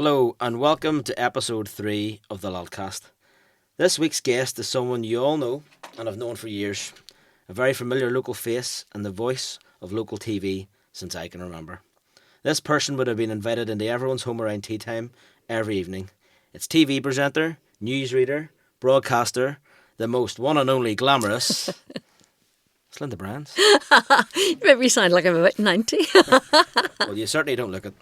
Hello and welcome to episode 3 of the Lulcast. This week's guest is someone you all know and have known for years. A very familiar local face and the voice of local TV since I can remember. This person would have been invited into everyone's home around tea time every evening. It's TV presenter, newsreader, broadcaster, the most one and only glamourous. It's Lynda Bryans. You make me sound like I'm about 90. Well, you certainly don't look it.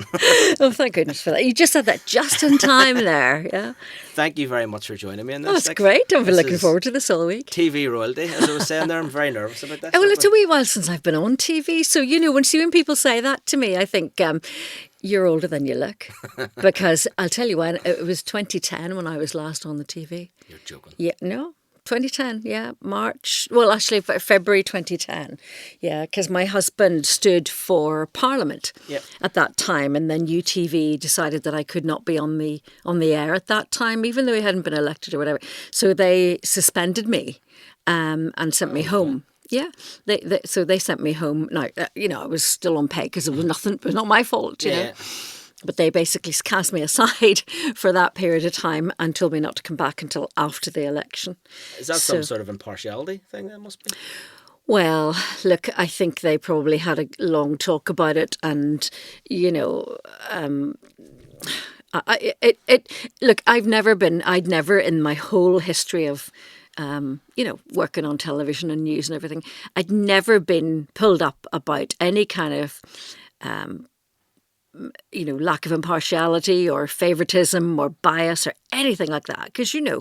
Oh, thank goodness for that. You just said that just in time there. Yeah. Thank you very much for joining me in this. Oh, it's great. I've been looking forward to this all week. TV royalty, as I was saying there. I'm very nervous about this. Well, it's a wee while since I've been on TV. So, when people say that to me, I think you're older than you look. Because I'll tell you when, it was 2010 when I was last on the TV. You're joking. Yeah, no. 2010, yeah, March. Well, actually, February 2010. Yeah, because my husband stood for Parliament at that time, and then UTV decided that I could not be on the air at that time, even though he hadn't been elected or whatever. So they suspended me and sent me home. Yeah, so they sent me home. Now, I was still on pay because it was nothing. It was not my fault, you know. But they basically cast me aside for that period of time and told me not to come back until after the election. Is that some sort of impartiality thing that must be? Well, look, I think they probably had a long talk about it and, look, I'd never in my whole history of working on television and news and everything, I'd never been pulled up about any kind of lack of impartiality or favoritism or bias or anything like that. Because, you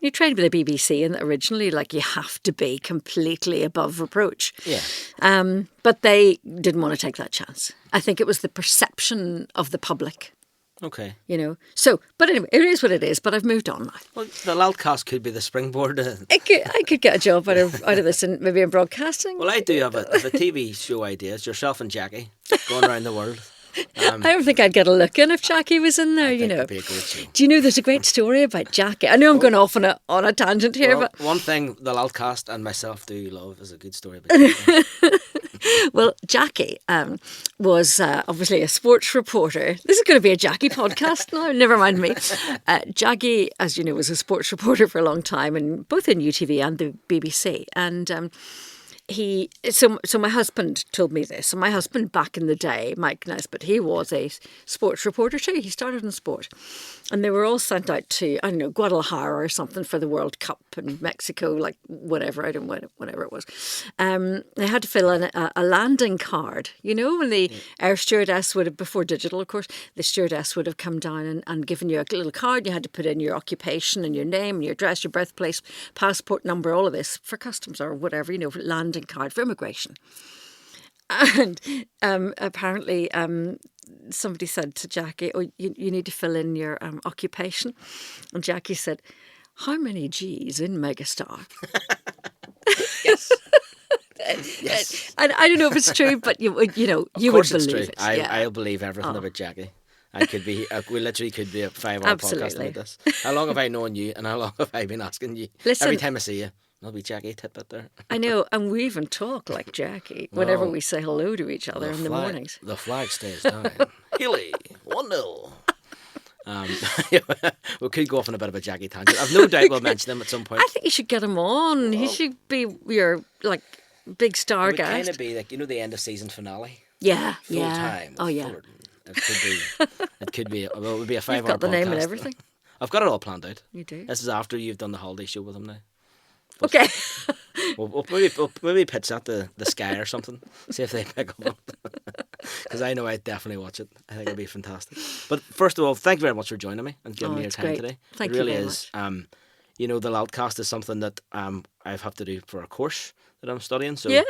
trained with the BBC and originally, you have to be completely above reproach. Yeah. But they didn't want to take that chance. I think it was the perception of the public. Okay. But anyway, it is what it is, but I've moved on now. Well, the Lulcast could be the springboard. I could get a job out of this, maybe in broadcasting. Well, I do have a TV show idea. It's yourself and Jackie going around the world. I don't think I'd get a look in if Jackie was in there, It'd be a great show. Do you know there's a great story about Jackie? I know I'm going off on a tangent here, but one thing the Lulcast and myself do love is a good story about Jackie. Well, Jackie was obviously a sports reporter. This is going to be a Jackie podcast now. Never mind me. Jackie, as you know, was a sports reporter for a long time, and both in UTV and the BBC, and. So my husband told me this. So my husband back in the day, Mike Nesbitt, he was a sports reporter too. He started in sport. And they were all sent out to, Guadalajara or something for the World Cup in Mexico, whatever it was. They had to fill in a landing card. When the air stewardess would have, before digital, of course, the stewardess would have come down and given you a little card. You had to put in your occupation and your name and your address, your birthplace, passport number, all of this for customs or whatever, for landing card for immigration. And apparently somebody said to Jackie, you need to fill in your occupation. And Jackie said, how many G's in Megastar? Yes. Yes. And I don't know if it's true, but you would believe it. I'll believe everything about Jackie. We literally could be a 5-hour podcast about this. How long have I known you and how long have I been asking you? Listen, every time I see you, there'll be Jackie tidbit there. I know, and we even talk like Jackie whenever we say hello to each other in the mornings. The flag stays down. Healy, 1-0. We could go off on a bit of a Jackie tangent. I've no doubt we'll mention him at some point. I think you should get him on. He should be your big star guest. It would kind of be the end of season finale. Yeah, full time. Oh yeah. Fullerton. It could be. Well, it would be a 5-hour podcast. You've got the name and everything. I've got it all planned out. You do. This is after you've done the holiday show with him now. But okay. We'll maybe pitch that to the Sky or something. See if they pick up on it. Because I know I'd definitely watch it. I think it'd be fantastic. But first of all, thank you very much for joining me and giving me your time today. Thank you. It really very is. much. The Lulcast is something that I have to do for a course that I'm studying. So it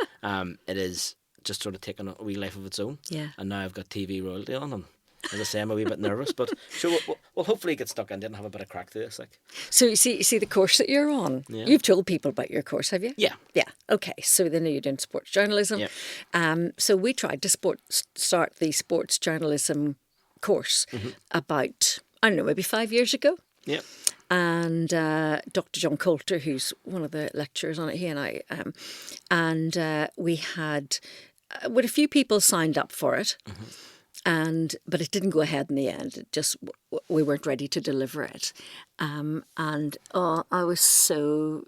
is just sort of taking a wee life of its own. Yeah. And now I've got TV royalty on them. As I say, I'm a wee bit nervous, but sure, we'll hopefully get stuck in it and have a bit of crack through this. So you see the course that you're on. Yeah. You've told people about your course, have you? Yeah. Yeah. Okay. So they know you're doing sports journalism. Yep. So we tried to start the sports journalism course about, maybe 5 years ago. Yeah. And Dr. John Coulter, who's one of the lecturers on it, he and I, and we had a few people signed up for it. But it didn't go ahead in the end. It just, we weren't ready to deliver it. I was so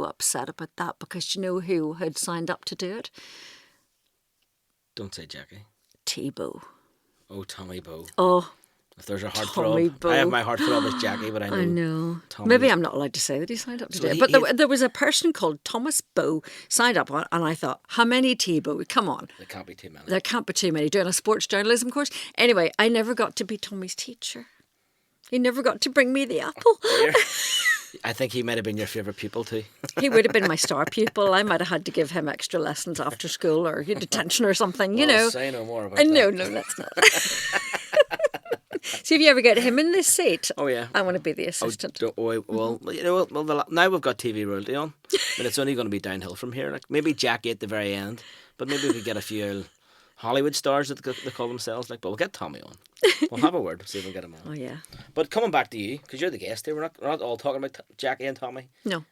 upset about that, because you know who had signed up to do it? Don't say Jackie. Tebow. Oh, Tommy Bow. Oh, If there's a Tommy heartthrob, Bow. I have my heartthrob as Jackie, but I know. Tommy. Maybe I'm not allowed to say that he signed up to do it. But there was a person called Thomas Bow signed up on, and I thought, how many Tebow? Come on. There can't be too many. There can't be too many doing a sports journalism course. Anyway, I never got to be Tommy's teacher. He never got to bring me the apple. I think he might have been your favourite pupil too. He would have been my star pupil. I might have had to give him extra lessons after school or detention or something, you know. Say no more about that. No, that's not. See if you ever get him in this seat. Oh, yeah. I want to be the assistant. You know, now we've got TV royalty on, but it's only going to be downhill from here. Like maybe Jackie at the very end, but maybe we could get a few Hollywood stars that they call themselves. But we'll get Tommy on. We'll have a word. See if we can get him on. Oh yeah. But coming back to you, because you're the guest here, we're not all talking about Jackie and Tommy. No.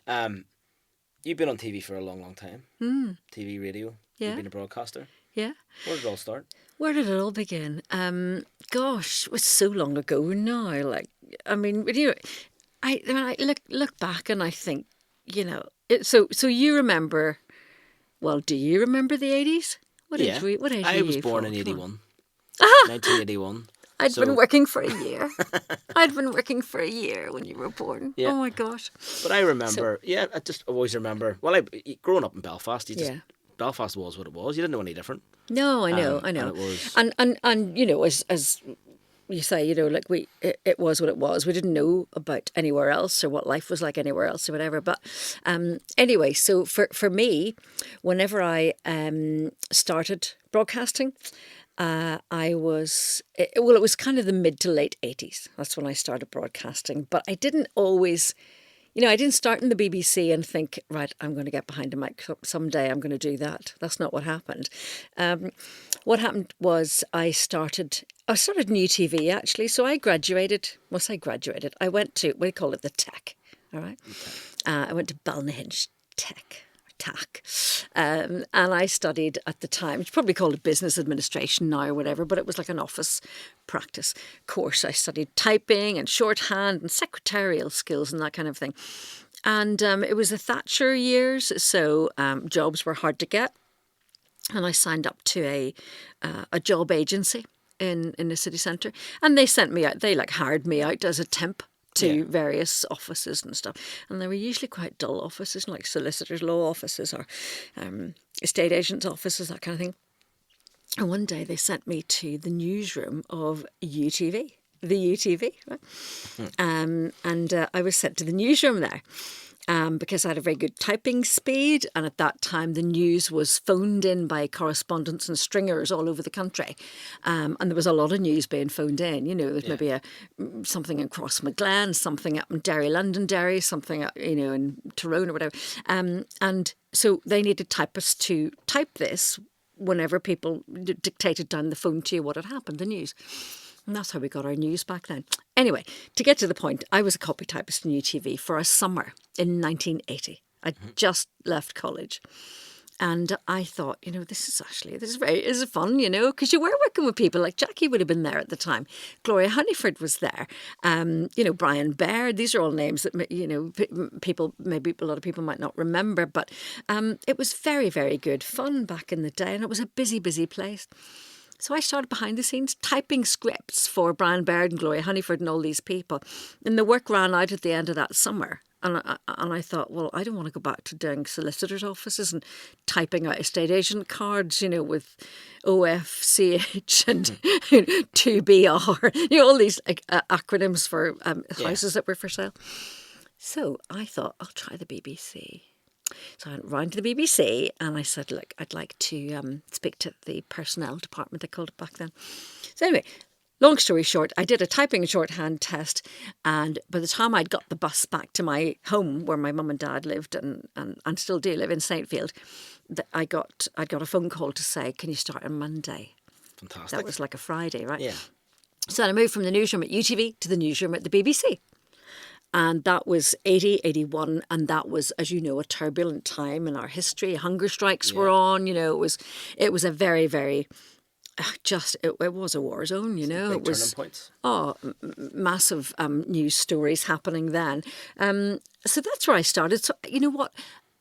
You've been on TV for a long time. TV, radio. Yeah. You've been a broadcaster. Yeah. Where did it all start? Where did it all begin? Gosh, it was so long ago now. Like, I mean, you know, when I look back and I think, you know, so you remember? Well, do you remember the 80s? What age were you? I was born in 81. 1981. I'd been working for a year. I'd been working for a year when you were born. Yeah. Oh my gosh. But I remember, I just always remember, growing up in Belfast, Belfast was what it was. You didn't know any different. No, I know. And it was... And you know, as you say, you know, like it was what it was. We didn't know about anywhere else or what life was like anywhere else or whatever. But anyway, so for me, whenever I started broadcasting, it was kind of the mid to late 80s. That's when I started broadcasting. But I didn't always... You know, I didn't start in the BBC and think, right, I'm going to get behind a mic someday. I'm going to do that. That's not what happened. What happened was I started New TV, actually. So I graduated. I went to, we call it the Tech, all right? I went to Balnahinch Tech. TAC. And I studied at the time, it's probably called business administration now or whatever, but it was like an office practice course. I studied typing and shorthand and secretarial skills and that kind of thing. And it was the Thatcher years, so jobs were hard to get. And I signed up to a job agency in the city centre. And they sent me out, they hired me out as a temp to various offices and stuff. And they were usually quite dull offices, like solicitors' law offices or estate agents' offices, that kind of thing. And one day they sent me to the newsroom of UTV, the UTV, right? I was sent to the newsroom there. Because I had a very good typing speed, and at that time the news was phoned in by correspondents and stringers all over the country, and there was a lot of news being phoned in. You know, there's maybe something in Crossmaglen, something up in Londonderry, something up, you know, in Tyrone or whatever, and so they needed typists to type this whenever people dictated down the phone to you what had happened, the news. And that's how we got our news back then. Anyway, to get to the point, I was a copy typist in UTV for a summer in 1980. I'd just left college. And I thought, you know, this is fun, you know, because you were working with people like Jackie would have been there at the time. Gloria Honeyford was there. You know, Brian Baird. These are all names that, you know, maybe a lot of people might not remember. But it was very, very good fun back in the day. And it was a busy, busy place. So I started behind the scenes typing scripts for Brian Baird and Gloria Honeyford and all these people. And the work ran out at the end of that summer. And I thought, well, I don't want to go back to doing solicitors' offices and typing out estate agent cards, you know, with OFCH and 2BR, you know, all these acronyms for houses that were for sale. So I thought, I'll try the BBC. So I went round to the BBC and I said, look, I'd like to speak to the personnel department, they called it back then. So anyway, long story short, I did a typing and shorthand test, and by the time I'd got the bus back to my home where my mum and dad lived and still do live in Saintfield, I got a phone call to say, can you start on Monday? Fantastic. That was like a Friday, right? Yeah. So I moved from the newsroom at UTV to the newsroom at the BBC. And that was 80, 81, and that was, as you know, a turbulent time in our history. Hunger strikes were on, you know, it was a very, very it was a war zone, you know. Big It was turning points. massive news stories happening then. So that's where I started. So you know what,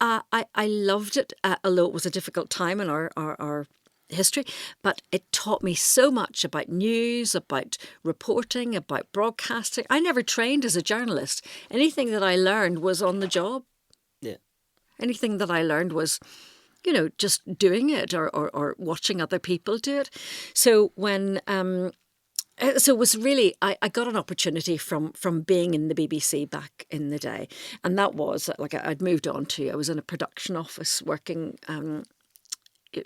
I loved it, although it was a difficult time in our history, but it taught me so much about news, about reporting, about broadcasting. I never trained as a journalist. Anything that I learned was on the job. Yeah. Anything that I learned was, you know, just doing it or watching other people do it. So when so it was really, I got an opportunity from being in the BBC back in the day, and that was like I'd moved on to. I was in a production office working.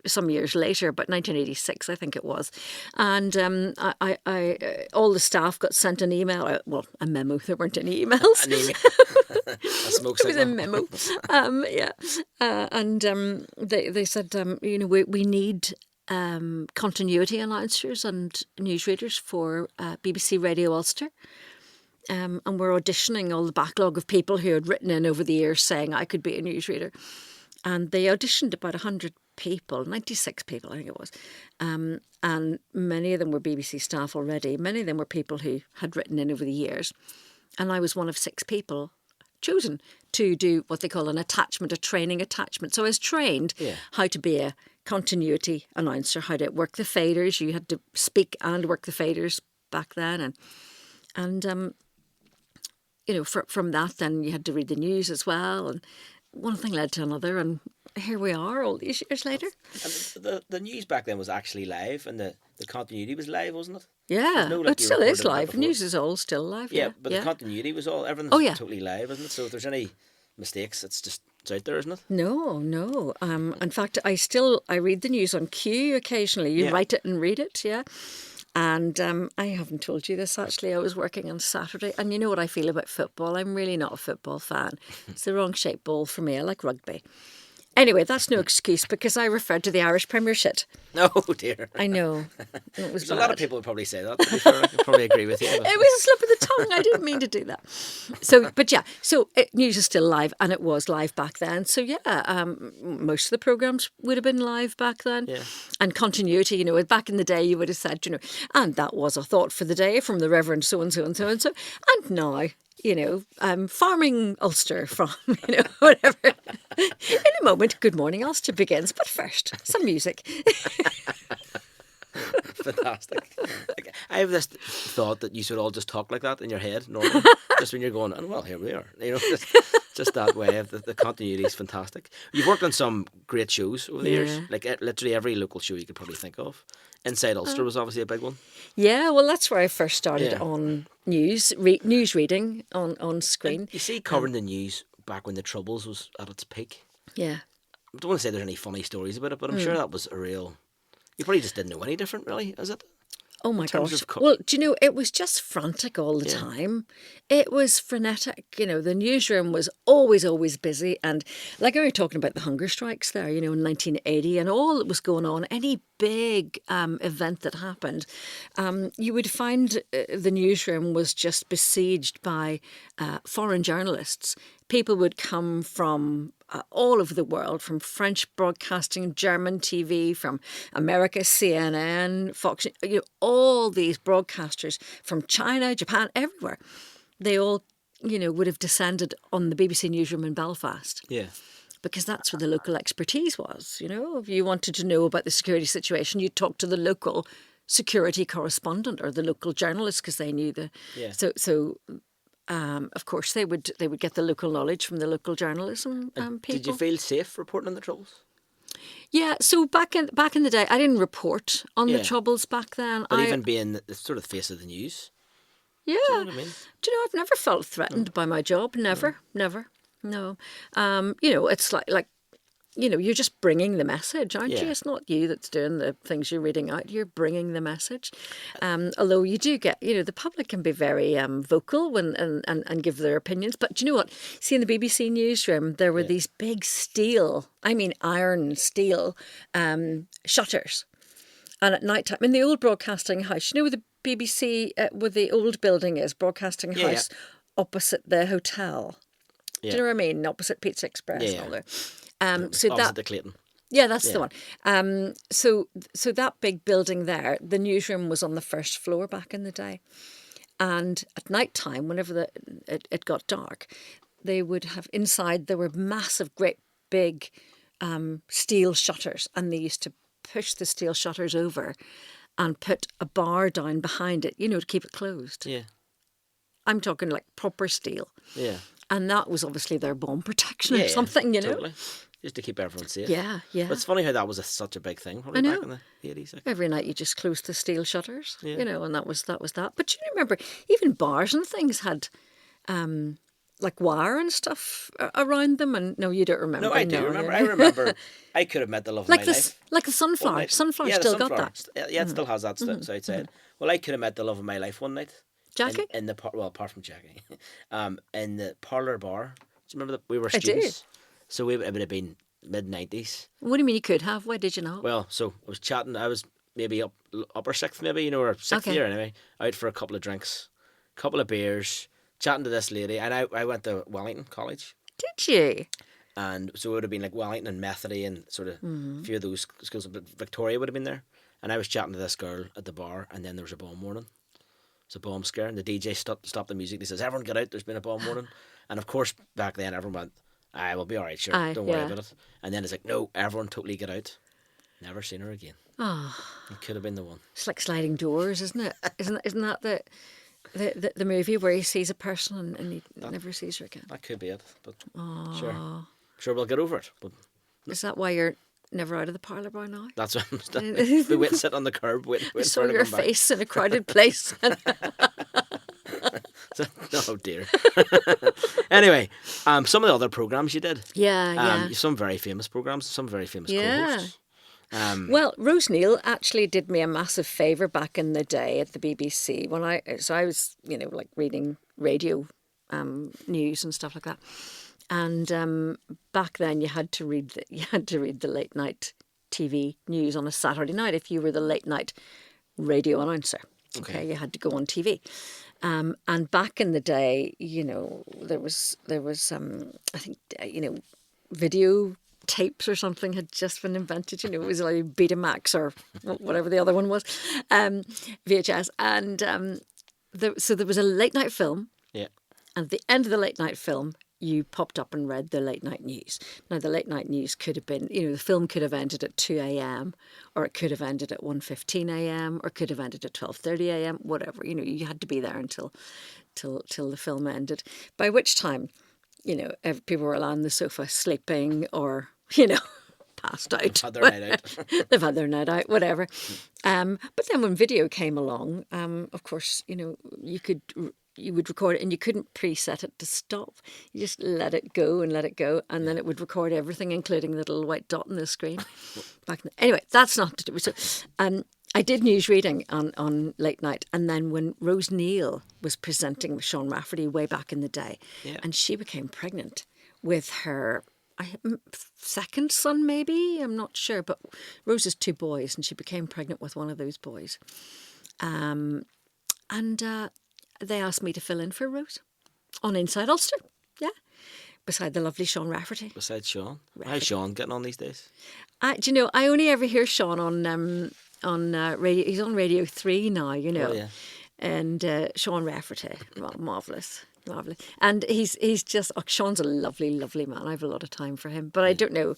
Some years later, about 1986, I think it was, and I all the staff got sent an email. Well, a memo. There weren't any emails. An email. A smoke It was a signal. memo. Yeah, and they said, you know, we need continuity announcers and newsreaders for BBC Radio Ulster. And we're auditioning all the backlog of people who had written in over the years saying I could be a newsreader. And they auditioned about 100 people, 96 people, I think it was. And many of them were BBC staff already. Many of them were people who had written in over the years. And I was one of 6 people chosen to do what they call a training attachment. So I was trained how to be a continuity announcer, how to work the faders. You had to speak and work the faders back then. And you know, from that, then you had to read the news as well. And one thing led to another, and here we are all these years later. And the news back then was actually live, and the continuity was live, wasn't it? Yeah, No, like it you still is recorded it live. before. News is all still live. Yeah, but the continuity was everything's totally live, isn't it? So if there's any mistakes, it's out there, isn't it? No. In fact, I read the news on cue occasionally. You write it and read it, yeah. And I haven't told you this, actually. I was working on Saturday, and you know what I feel about football. I'm really not a football fan. It's the wrong shaped ball for me. I like rugby. Anyway, that's no excuse because I referred to the Irish Premiership. Oh dear. I know. It was There's a lot of people would probably say that. To be fair, I could probably agree with you. But... It was a slip of the tongue. I didn't mean to do that. So, but yeah, news is still live, and it was live back then. So yeah, most of the programmes would have been live back then. Yeah. And continuity, you know, back in the day, you would have said, you know, and that was a thought for the day from the Reverend so and so and so and so, and now, you know, farming Ulster from, you know, whatever. In a moment, Good Morning Ulster begins, but first, some music. Fantastic. Like, I have this thought that you should all just talk like that in your head normally, just when you're going, and well, here we are. You know, just that way. The continuity is fantastic. You've worked on some great shows over the years, like literally every local show you could probably think of. Inside Ulster was obviously a big one. Yeah, well, that's where I first started on news reading on screen. And you see, covering the news back when the Troubles was at its peak. Yeah. I don't want to say there's any funny stories about it, but I'm sure that was a real... You probably just didn't know any different, really, is it? Oh my gosh. Well, do you know, it was just frantic all the time. It was frenetic. You know, the newsroom was always busy. And like I was talking about the hunger strikes there, you know, in 1980 and all that was going on, any big event that happened, you would find the newsroom was just besieged by foreign journalists. People would come from all over the world, from French broadcasting, German TV, from America, CNN, Fox, you know, all these broadcasters from China, Japan, everywhere. They all, you know, would have descended on the BBC newsroom in Belfast. Yeah. Because that's where the local expertise was, you know. If you wanted to know about the security situation, you'd talk to the local security correspondent or the local journalist because they knew the... Yeah. So of course, they would get the local knowledge from the local journalism people. Did you feel safe reporting on the Troubles? Yeah, so back in the day, I didn't report on the Troubles back then. But even being the sort of face of the news. Yeah. Do you know what I mean? Do you know, I've never felt threatened by my job. Never. No. You know, it's like, you know, you're just bringing the message, aren't you? It's not you that's doing the things you're reading out. You're bringing the message. Although you do get, you know, the public can be very vocal when and give their opinions. But do you know what? See, in the BBC newsroom, there were these big iron steel shutters. And at night time, in the old broadcasting house, you know where the BBC, where the old building is, broadcasting house, opposite the hotel. Do you know what I mean? Opposite Pizza Express and all there. So opposite the Clayton. Yeah, that's the Yeah. one. So that big building there, the newsroom was on the first floor back in the day. And at night time, whenever it got dark, they would have inside, there were massive, great big steel shutters. And they used to push the steel shutters over and put a bar down behind it, to keep it closed. Yeah. I'm talking like proper steel. Yeah. And that was obviously their bomb protection or Yeah, something, totally. Just to keep everyone safe. Yeah, yeah. But it's funny how that was such a big thing probably I know. back in the 80s. Like. Every night you just closed the steel shutters, Yeah. and that was that. But you remember, even bars and things had like wire and stuff around them. And no, you don't remember. No, I do no, remember. no. I remember I could have met the love of Like my this, life. like the sunflower. night. Sunflower Yeah, the still sunflower. got that. Yeah, it still has that outside. Well, I could have met the love of my life one night. Jackie? In the apart from Jackie, in the parlour bar. Do you remember that we were I do. students? So it would have been mid-90s. What do you mean you could have? Why did you not? Well, so I was chatting. I was maybe upper sixth, maybe or sixth Okay. year anyway. Out for a couple of drinks, couple of beers, chatting to this lady, and I went to Wellington College. Did you? And so it would have been like Wellington and Methody and sort of Mm-hmm. a few of those schools. But Victoria would have been there. And I was chatting to this girl at the bar, and then there was a bomb warning. It's a bomb scare, and the DJ stopped the music. He says, "Everyone get out, there's been a bomb warning." And of course, back then, everyone went, "Aye, we'll be all right, sure, Aye, don't worry yeah. about it." And then it's like, "No, everyone totally get out." Never seen her again. Oh, It could have been the one. it's like sliding doors, isn't it? Isn't that the movie where he sees a person and he never sees her again? That could be it, but sure we'll get over it. But Is that why you're never out of the parlour by now? that's what I'm still. We wait, sit on the curb, waiting I for saw her to your come back. face in a crowded place. Oh dear. Anyway, some of the other programs you did. yeah. Some very famous programs, some very famous Yeah. co-hosts. Well, Rose Neal actually did me a massive favour back in the day at the BBC when I was like reading radio news and stuff like that, and back then you had to read the late night TV news on a Saturday night if you were the late night radio announcer. Okay, you had to go on TV. And back in the day, there was I think video tapes or something had just been invented. It was like Betamax or whatever the other one was, VHS. And so there was a late night film. Yeah. And at the end of the late night film, you popped up and read the late night news. Now, the late night news could have been, the film could have ended at 2 a.m. or it could have ended at 1:15 a.m. or could have ended at 12:30 a.m., whatever. You had to be there until the film ended. By which time, people were on the sofa sleeping or, passed out. Had their night out. They've had their night out, whatever. But then when video came along, of course, you would record it and you couldn't preset it to stop. You just let it go, and then it would record everything, including the little white dot on the screen. Anyway, that's not to do with it. So, I did news reading on late night, and then when Rose Neal was presenting with Sean Rafferty way back in the day, and she became pregnant with her second son, maybe, I'm not sure, but Rose has 2 boys, and she became pregnant with one of those boys. They asked me to fill in for Rose on Inside Ulster, beside the lovely Sean Rafferty. Besides Sean. How's Sean getting on these days? Do you know, I only ever hear Sean on radio. He's on Radio 3 now, Oh, yeah. And Sean Rafferty, marvellous. And he's just, Sean's a lovely, lovely man. I have a lot of time for him, but I don't know,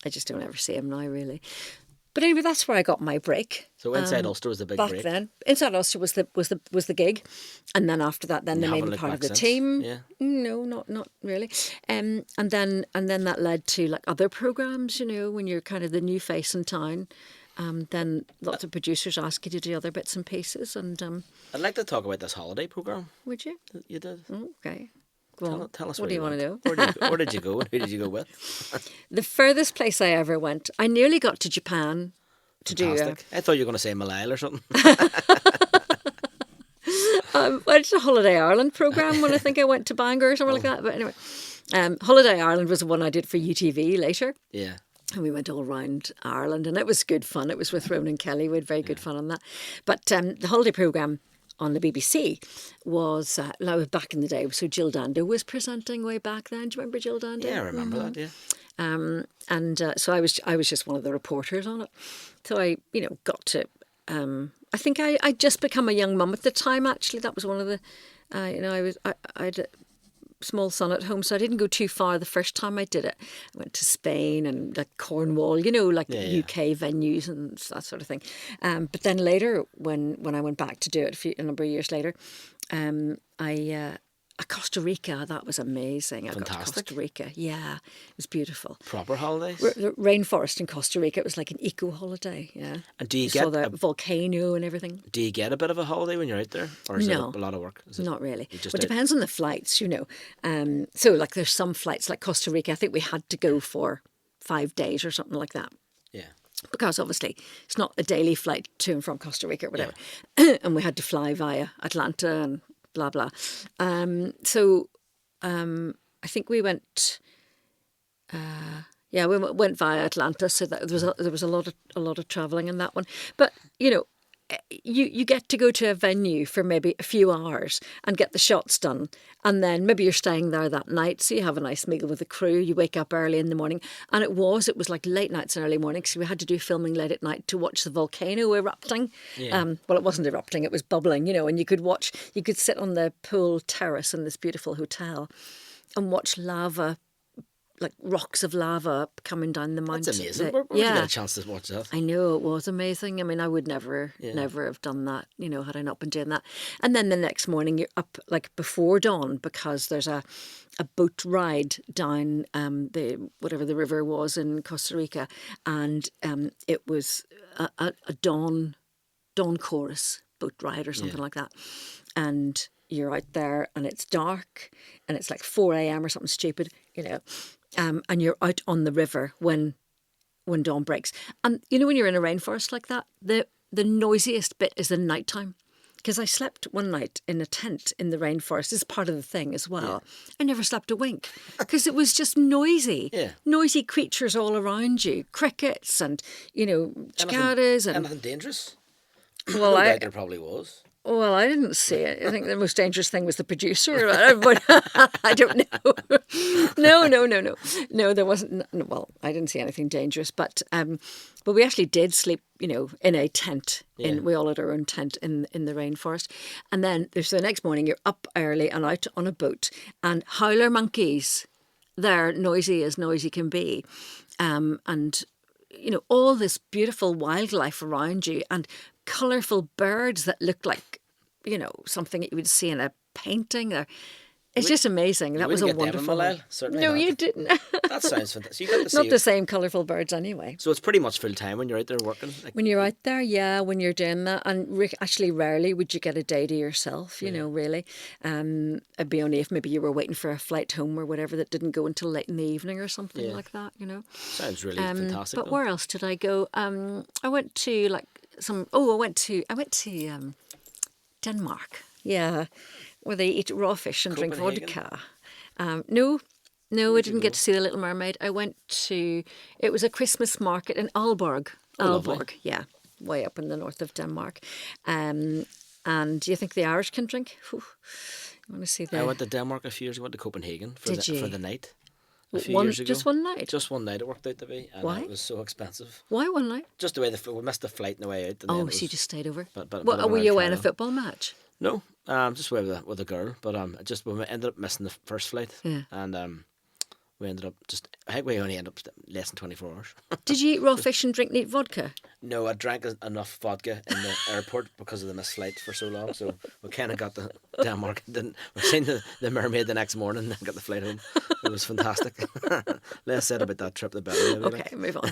I just don't ever see him now, really. But anyway, that's where I got my break. So Inside Ulster was the big back break. then. Inside Ulster was the gig, and then after that, then they made me part of the team. Yeah. No, not really. And then that led to like other programs. When you're kind of the new face in town, then lots of producers ask you to do other bits and pieces. And I'd like to talk about this holiday programme would you? that you did. Okay. Go on. Tell us what do you want to know? Where did you go and who did you go with? The furthest place I ever went, I nearly got to Japan to Fantastic. I thought you were going to say Malile or something. well, it's a Holiday Ireland programme when I think I went to Bangor or something like that. But anyway, Holiday Ireland was the one I did for UTV later. Yeah. And we went all around Ireland and it was good fun. It was with Ronan Kelly. We had very good fun on that. But the holiday programme on the BBC was back in the day. So Jill Dando was presenting way back then. Do you remember Jill Dando? Yeah, I remember that. Yeah. So I was just one of the reporters on it. So I got to. I think I'd just become a young mum at the time. Actually, that was one of the. I had a small son at home, so I didn't go too far the first time I did it. I went to Spain and like Cornwall, UK venues and that sort of thing. But then later, when I went back to do it a number of years later, Costa Rica, that was amazing. I got to Costa Rica. Yeah, it was beautiful. Proper holidays? The rainforest in Costa Rica, it was like an eco holiday, yeah. And do you saw the volcano and everything. Do you get a bit of a holiday when you're out there? Or is it a lot of work? Not really. It depends on the flights, So like there's some flights like Costa Rica, I think we had to go for 5 days or something like that. Yeah. Because obviously it's not a daily flight to and from Costa Rica or whatever. Yeah. And we had to fly via Atlanta and blah blah. I think we went. We went via Atlanta, so that there was a lot of travelling in that one. But you get to go to a venue for maybe a few hours and get the shots done, and then maybe you're staying there that night, so you have a nice meal with the crew. You wake up early in the morning, and it was like late nights and early mornings. So we had to do filming late at night to watch the volcano erupting. Yeah. Well, it wasn't erupting; it was bubbling, and you could sit on the pool terrace in this beautiful hotel and watch lava. Like rocks of lava coming down the mountain. That's amazing. Where did you get a chance to watch that? I know, it was amazing. I mean, I would never have done that, had I not been doing that. And then the next morning you're up like before dawn because there's a boat ride down whatever the river was in Costa Rica, and it was a dawn chorus boat ride or something like that. And you're out there and it's dark and it's like 4 a.m. or something stupid, and you're out on the river when dawn breaks. And when you're in a rainforest like that, the noisiest bit is the nighttime. Because I slept one night in a tent in the rainforest. This is part of the thing as well. Yeah. I never slept a wink because it was just noisy. Yeah. Noisy creatures all around you. Crickets and, cicadas. Anything dangerous? Well, there probably was. Well, I didn't see it. I think the most dangerous thing was the producer, but I don't know. No, there wasn't. Well, I didn't see anything dangerous, but we actually did sleep, in a tent. Yeah. We all had our own tent in the rainforest, and then there's the next morning you're up early and out on a boat, and howler monkeys, they're noisy as noisy can be, and all this beautiful wildlife around you and colourful birds that look like, something that you would see in a painting. It's just amazing. That was a wonderful one. Certainly no, not. You didn't. That sounds fantastic. You got to see not the same colourful birds anyway. So it's pretty much full time when you're out there working? When you're out there, yeah, when you're doing that. And actually rarely would you get a day to yourself, really. It'd be only if maybe you were waiting for a flight home or whatever that didn't go until late in the evening or something like that, Sounds really fantastic. But where else did I go? I went to I went to Denmark. Yeah, where they eat raw fish and drink vodka. No, I didn't get to see the Little Mermaid. I went to, it was a Christmas market in Aalborg. Aalborg, yeah, way up in the north of Denmark. And do you think the Irish can drink? Whew. I want to see that. I went to Denmark a few years ago. I went to Copenhagen for the night. A few one, years ago. Just one night? Just one night it worked out to be. And Why? It was so expensive. Why one night? Just the way we missed the flight on the way out. And so you just stayed over? But were you away in a football match? No, just with a girl. But we ended up missing the first flight. Yeah. And we ended up I think we only ended up less than 24 hours. Did you eat raw fish and drink neat vodka? No, I drank enough vodka in the airport because of the missed flight for so long. So we kind of got to Denmark. We seen the mermaid the next morning and then got the flight home. It was fantastic. Less said about that trip, the better. Okay, move on.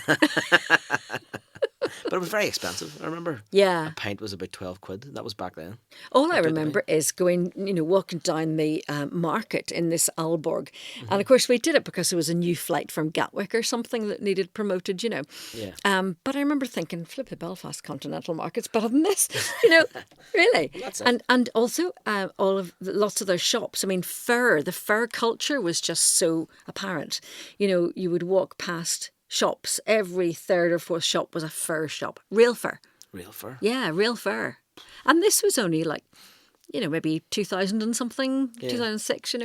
But it was very expensive. I remember. Yeah. A pint was about 12 quid. That was back then. All I remember is going, walking down the market in this Aalborg. Mm-hmm. And of course we did it because there was a new flight from Gatwick or something that needed promoted, Yeah. But I remember thinking, flip the Belfast Continental Market's better than this, really. Well, that's it. And also lots of those shops. I mean, the fur culture was just so apparent. You would walk past shops. Every third or fourth shop was a fur shop. Real fur. Real fur? Yeah, real fur. And this was only like maybe 2000 and something, Yeah. 2006,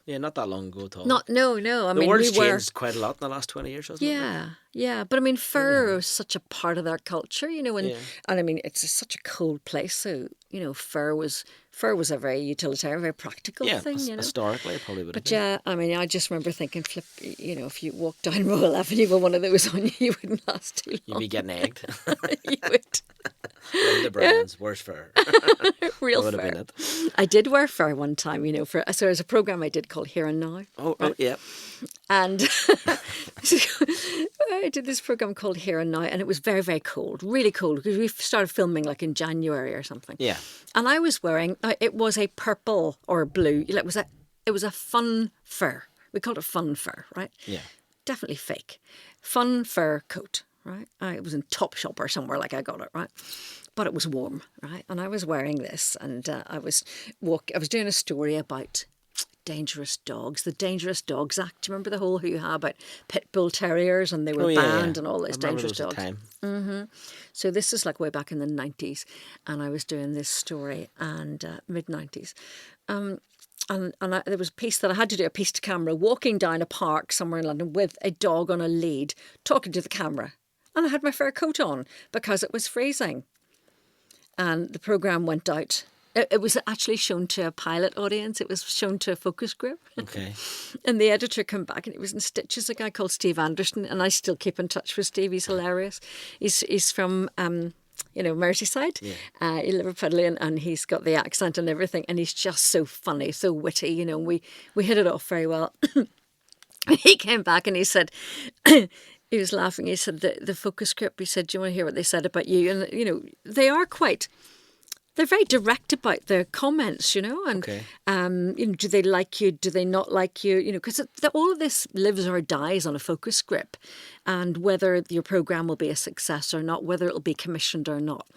Yeah, not that long ago at all. No. I The mean, world's we were. changed quite a lot in the last 20 years, hasn't it? Yeah. But I mean, fur is such a part of their culture, and Yeah. I mean, it's such a cold place, so fur was a very utilitarian, very practical Yeah, thing, historically, it probably would have But been. yeah, I mean, I just remember thinking, flip, if you walked down Royal Avenue with one of those on you, you wouldn't last too long. You'd be getting egged. You would. Lynda Bryans, where's fur? Real That would have fur. been it. I did wear fur one time, so there's a program I did called Here and Now. Oh, yeah. And I did this program called Here and Now, and it was very, very cold, really cold, because we started filming like in January or something. Yeah. And I was wearing, it was a purple or blue, it was a fun fur. We called it fun fur, right? Yeah. Definitely fake. Fun fur coat, right? It was in Topshop or somewhere, like I got it, right? But it was warm, right? And I was wearing this, and I was doing a story about dangerous dogs, the Dangerous Dogs Act. Do you remember the whole hoo-ha about pit bull terriers, and they were banned and all those dangerous dogs? Time. So this is like way back in the 90s, and I was doing this story, and mid-90s. And there was a piece that I had to do, a piece to camera, walking down a park somewhere in London with a dog on a lead, talking to the camera. And I had my fur coat on because it was freezing. And the programme went out. It was actually shown to a pilot audience. It was shown to a focus group. Okay. And the editor came back, and it was in stitches, a guy called Steve Anderson. And I still keep in touch with Steve. He's hilarious. He's from... Merseyside, Liverpudlian, and he's got the accent and everything, and he's just so funny, so witty, we hit it off very well. He came back and he said, he was laughing, he said, the focus group, he said, do you want to hear what they said about you? And, they're very direct about their comments, and Okay. do they like you? Do they not like you? Because all of this lives or dies on a focus group, and whether your program will be a success or not, whether it'll be commissioned or not.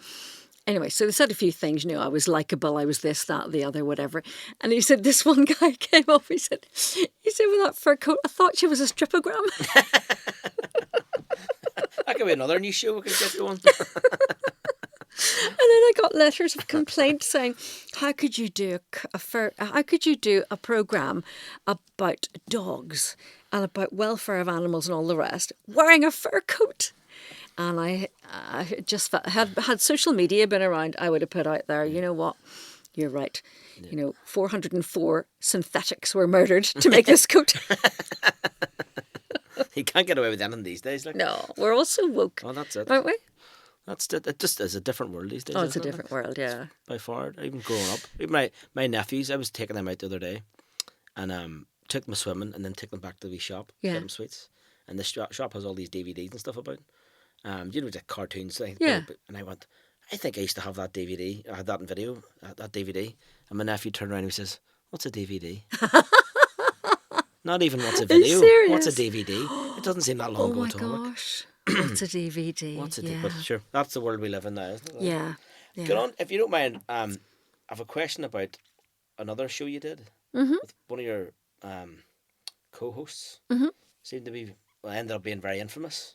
Anyway, so they said a few things. I was likable. I was this, that, the other, whatever. And he said, this one guy came up. He said, with that fur coat, I thought she was a stripogram. That could be another new show we could get going. And then I got letters of complaint saying, how could you do a program about dogs and about welfare of animals and all the rest wearing a fur coat? And I just felt, had social media been around, I would have put out there, you know what, you're right. 404 synthetics were murdered to make this coat. You can't get away with anything these days. No, we're all so woke. Oh, that's it. Aren't we? That's it. It just is a different world these days. Oh, it's a isn't it? different world, yeah. By far, even growing up. Even my nephews, I was taking them out the other day, and took them swimming, and then took them back to the wee shop, Yeah. get them sweets. And the shop has all these DVDs and stuff about. The cartoons thing. Yeah. And I went, I think I used to have that DVD. I had that in video, that DVD. And my nephew turned around and he says, "What's a DVD?" Not even what's a video. serious? What's a DVD? It doesn't seem that long Oh ago my at all. like. gosh. What's a DVD? What's a yeah. DVD? But sure, that's the world we live in now, isn't it? Yeah. Get Yeah. on, if you don't mind. I have a question about another show you did with one of your co-hosts. Seemed to be ended up being very infamous.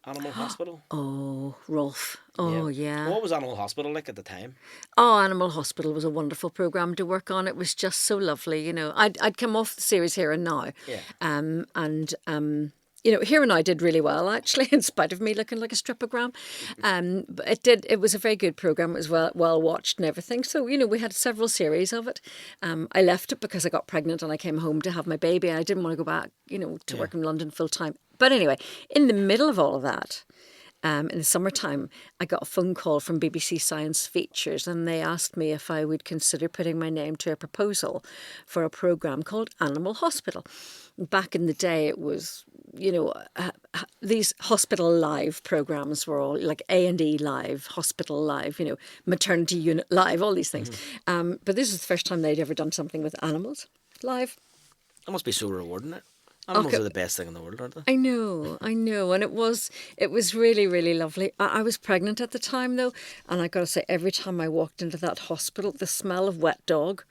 Animal Hospital. Oh, Rolf. Oh, yeah. What was Animal Hospital like at the time? Oh, Animal Hospital was a wonderful programme to work on. It was just so lovely. I'd come off the series Here and Now. Yeah. Here and Now did really well, actually, in spite of me looking like a stripogram. But it was a very good programme. It was well watched and everything. So, we had several series of it. I left it because I got pregnant and I came home to have my baby. I didn't want to go back, to work in London full time. But anyway, in the middle of all of that, in the summertime, I got a phone call from BBC Science Features, and they asked me if I would consider putting my name to a proposal for a programme called Animal Hospital. Back in the day, it was, these hospital live programmes were all like A&E live, hospital live, maternity unit live, all these things. But this is the first time they'd ever done something with animals live. That must be so rewarding. Animals are the best thing in the world, aren't they? I know, and it was really, really lovely. I was pregnant at the time though, and I got to say, every time I walked into that hospital, the smell of wet dog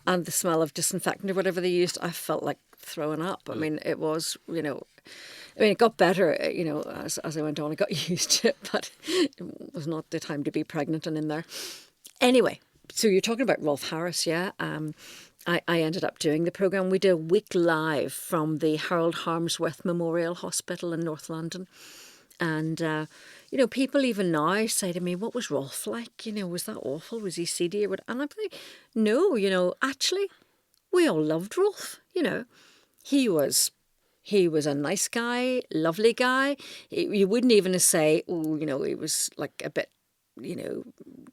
and the smell of disinfectant or whatever they used, I felt like throwing up. I mean, it was, it got better, as I went on, I got used to it, but it was not the time to be pregnant and in there. Anyway, So you're talking about Rolf Harris, yeah? I ended up doing the programme. We did a week live from the Harold Harmsworth Memorial Hospital in North London. And, people even now say to me, what was Rolf like? Was that awful? Was he seedy or what? And I'm like, no, actually, we all loved Rolf. He was a nice guy, lovely guy. You wouldn't even say, he was like a bit,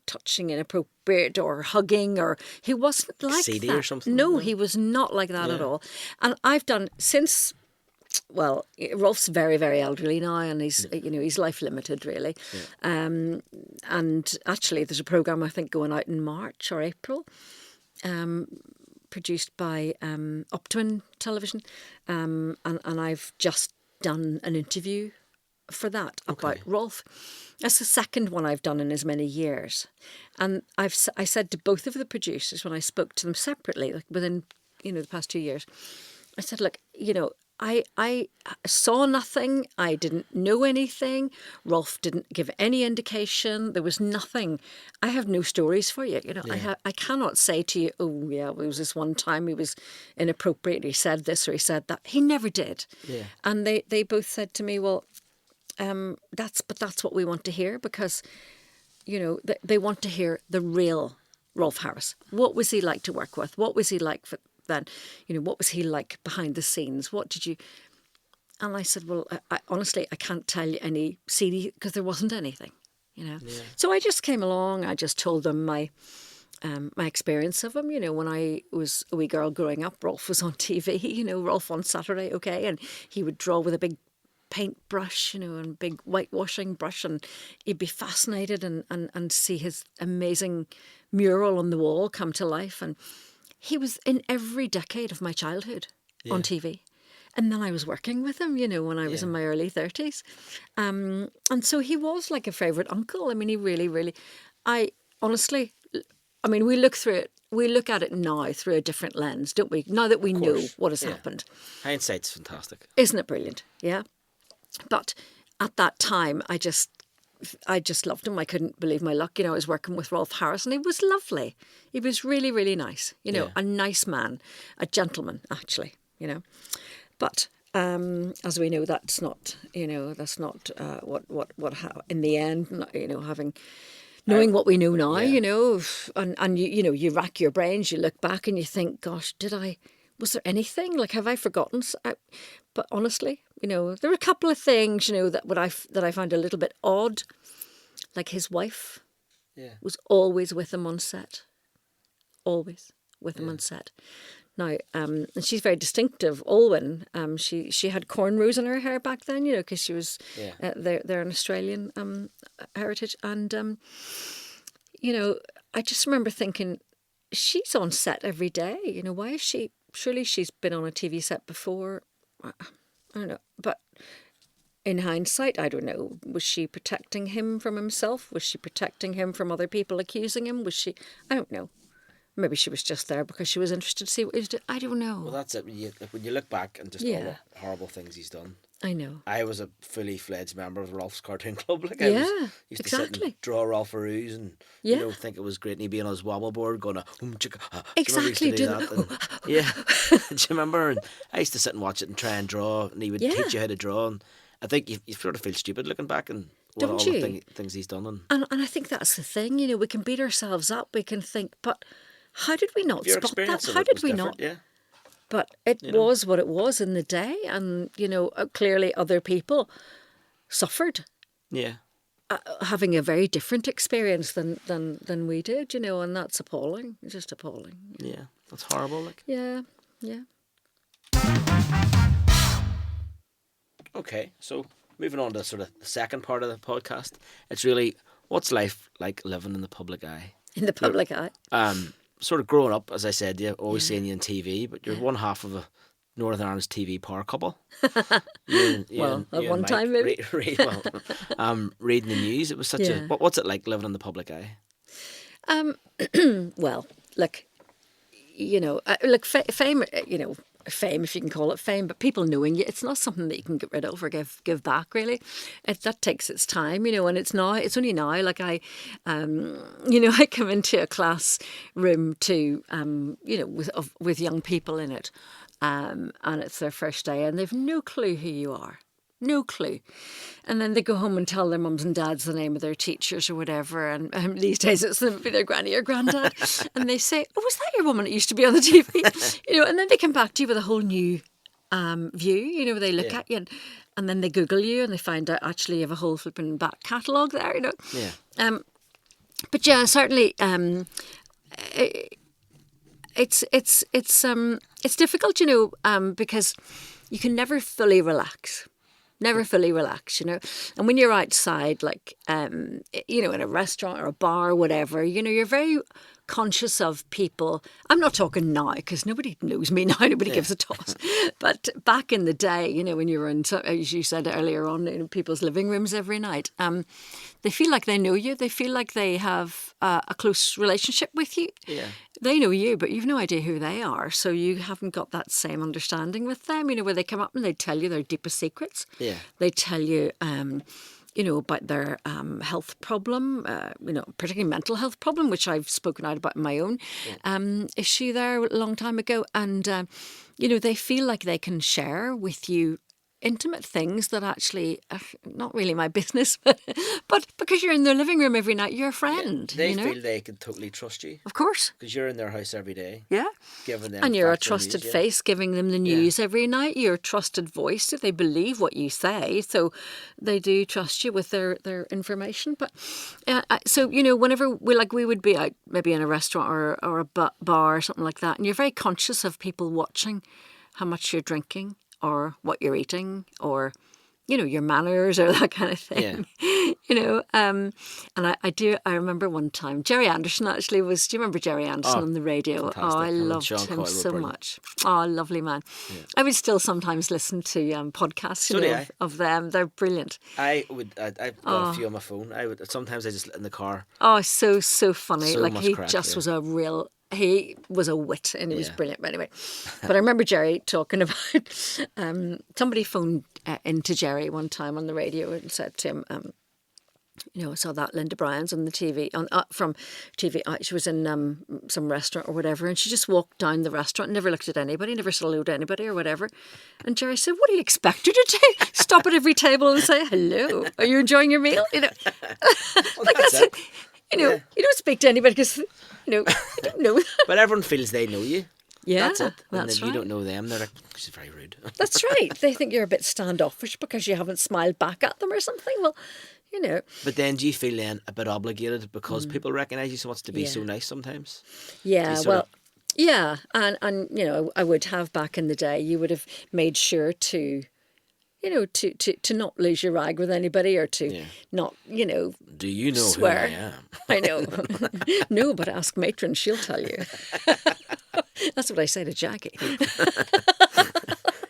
touching, inappropriate or hugging, or he wasn't like seedy that. or something. No, he was not like that at all. And I've done since. Well, Rolf's very, very elderly now, and he's life limited, really. Yeah. And actually, there's a programme I think going out in March or April, produced by Uptwin Television, and I've just done an interview for that about Rolf. That's the second one I've done in as many years, and I said to both of the producers when I spoke to them separately, like within the past 2 years, I said, look, I saw nothing. I didn't know anything. Rolf didn't give any indication. There was nothing. I have no stories for you. I cannot say to you, oh yeah, it was this one time he was inappropriate. He said this or he said that. He never did. Yeah. And they both said to me, well, that's what we want to hear, because they want to hear the real Rolf Harris. What was he like to work with? What was he like then? What was he like behind the scenes? What did you... And I said, well, honestly, I can't tell you any CD because there wasn't anything, Yeah. So I just came along. I just told them my experience of him. When I was a wee girl growing up, Rolf was on TV, Rolf on Saturday, okay, and he would draw with a big paintbrush, and big whitewashing brush, and he'd be fascinated and see his amazing mural on the wall come to life. And he was in every decade of my childhood on TV. And then I was working with him, when I was in my early 30s. And so he was like a favourite uncle. I mean, he really, really... we look at it now through a different lens, don't we? Now that we know what has happened. Hindsight's fantastic. Isn't it brilliant? Yeah. But at that time, I just loved him. I couldn't believe my luck. I was working with Rolf Harris, and he was lovely. He was really, really nice. A nice man, a gentleman, actually. But as we know, that's not. What in the end. Knowing what we know now. And you rack your brains. You look back and you think, gosh, was there anything? Like, have I forgotten? But honestly, there were a couple of things, that I found a little bit odd. Like his wife was always with him on set. Always with him on set. Now, and she's very distinctive, Olwen. She had cornrows in her hair back then, because she was they're an Australian heritage. And, I just remember thinking, she's on set every day. Why is she? Surely she's been on a TV set before. I don't know. But in hindsight, I don't know. Was she protecting him from himself? Was she protecting him from other people accusing him? Was she? I don't know. Maybe she was just there because she was interested to see what he was doing. I don't know. Well, that's it. When you look back and just all the horrible things he's done. I know. I was a fully fledged member of Rolf's cartoon club. I used to sit and draw Rolf Aroos and think it was great. And he'd be on his wobble board going, exactly. Do that. Do you remember? And I used to sit and watch it and try and draw, and he would teach you how to draw. And I think you sort of feel stupid looking back and all the things he's done. And I think that's the thing. We can beat ourselves up. We can think, but how did we not spot that? How did we not? Yeah. But it was what it was in the day, and clearly other people suffered. Yeah, having a very different experience than we did, and that's appalling. It's just appalling. Yeah, that's horrible. Yeah. Okay, so moving on to sort of the second part of the podcast, it's really what's life like living in the public eye. In the public eye. Sort of growing up, as I said, always seeing you on TV, but you're one half of a Northern Ireland's TV power couple. At one time, maybe. Reading the news, it was such a... What's it like living in the public eye? Well, fame, fame, if you can call it fame, but people knowing you, it's not something that you can get rid of or give back, really. That takes its time, and it's only now, like I come into a classroom to, with young people in it, and it's their first day and they've no clue who you are. No clue. And then they go home and tell their mums and dads the name of their teachers or whatever. And these days it's their granny or granddad. And they say, oh, was that your woman that used to be on the TV? And then they come back to you with a whole new view. They look at you and then they Google you and they find out actually you have a whole flipping back catalogue there, Yeah. But yeah, certainly it's difficult, because you can never fully relax. Never fully relax, And when you're outside, like, in a restaurant or a bar or whatever, you're very conscious of people. I'm not talking now because nobody knows me now. Nobody gives a toss. But back in the day, when you were in, as you said earlier on, in people's living rooms every night, they feel like they know you. They feel like they have a close relationship with you. Yeah. They know you, but you've no idea who they are. So you haven't got that same understanding with them, where they come up and they tell you their deepest secrets. Yeah. They tell you, about their health problem, particularly mental health problem, which I've spoken out about in my own issue there a long time ago. And, they feel like they can share with you intimate things that actually are not really my business, but because you're in their living room every night, you're a friend. They feel they can totally trust you. Of course. Because you're in their house every day. Yeah. Giving them and you're a facts and trusted news, face giving them the news every night. You're a trusted voice if they believe what you say. So they do trust you with their information. But so, whenever we would be out maybe in a restaurant or a bar or something like that, and you're very conscious of people watching how much you're drinking or what you're eating or, your manners or that kind of thing. Yeah. And I remember one time, Jerry Anderson actually do you remember Jerry Anderson on the radio? Fantastic. Oh, I Him and loved Sean him Coyle were so brilliant. much. Oh, lovely man. Yeah. I would still sometimes listen to podcasts So do I. of them. They're brilliant. I've got a few on my phone. Sometimes I just in the car. Oh, so funny. So like much he crack, just yeah. he was a wit and he was Yeah. brilliant. But anyway, but I remember Jerry talking about somebody phoned into Jerry one time on the radio and said to him, I saw that Lynda Bryans on the TV from TV. She was in some restaurant or whatever, and she just walked down the restaurant, never looked at anybody, never saluted anybody or whatever. And Jerry said, "What do you expect her to do? Stop at every table and say hello? Are you enjoying your meal?" Well, like that's that's it. you don't speak to anybody because you don't know. But everyone feels they know you. Yeah, That's it. And that's then right. you don't know them. They're like, she's very rude. That's right. They think you're a bit standoffish because you haven't smiled back at them or something. Well, But then do you feel then a bit obligated because people recognise you so much to be so nice sometimes? Yeah, sort well, of- yeah, and I would have back in the day. You would have made sure to, to not lose your rag with anybody or to not, Do you know swear. who I am? I know. No, but ask matron; she'll tell you. That's what I say to Jackie.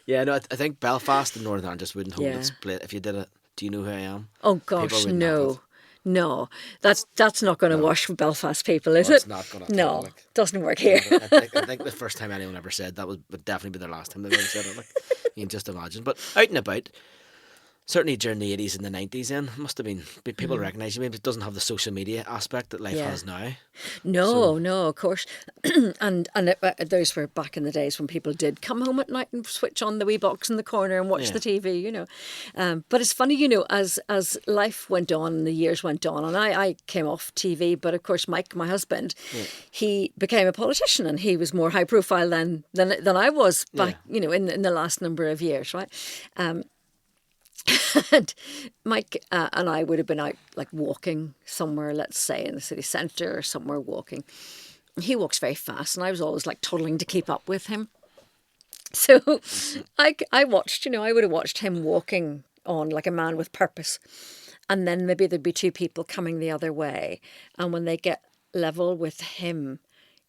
Yeah, no, I think Belfast and Northern Ireland just wouldn't hold Yeah. its plate if you did it. Do you know who I am? Oh People gosh, wouldn't have no. it. No, that's not going to wash with Belfast people, is No, it? it's not gonna at No, all, like. doesn't work here. I think the first time anyone ever said that would definitely be the last time they ever said it. Like, you can just imagine. But out and about, certainly during the 80s and the 90s then, must have been people recognise you. Maybe it doesn't have the social media aspect that life Yeah. has now. No, of course. and those were back in the days when people did come home at night and switch on the wee box in the corner and watch the TV, But it's funny, as life went on and the years went on, and I came off TV, but of course Mike, my husband, he became a politician and he was more high profile than I was back, in the last number of years, right? And Mike and I would have been out like walking somewhere, let's say in the city centre or somewhere walking. He walks very fast and I was always like toddling to keep up with him. So I watched, I would have watched him walking on like a man with purpose. And then maybe there'd be two people coming the other way. And when they get level with him,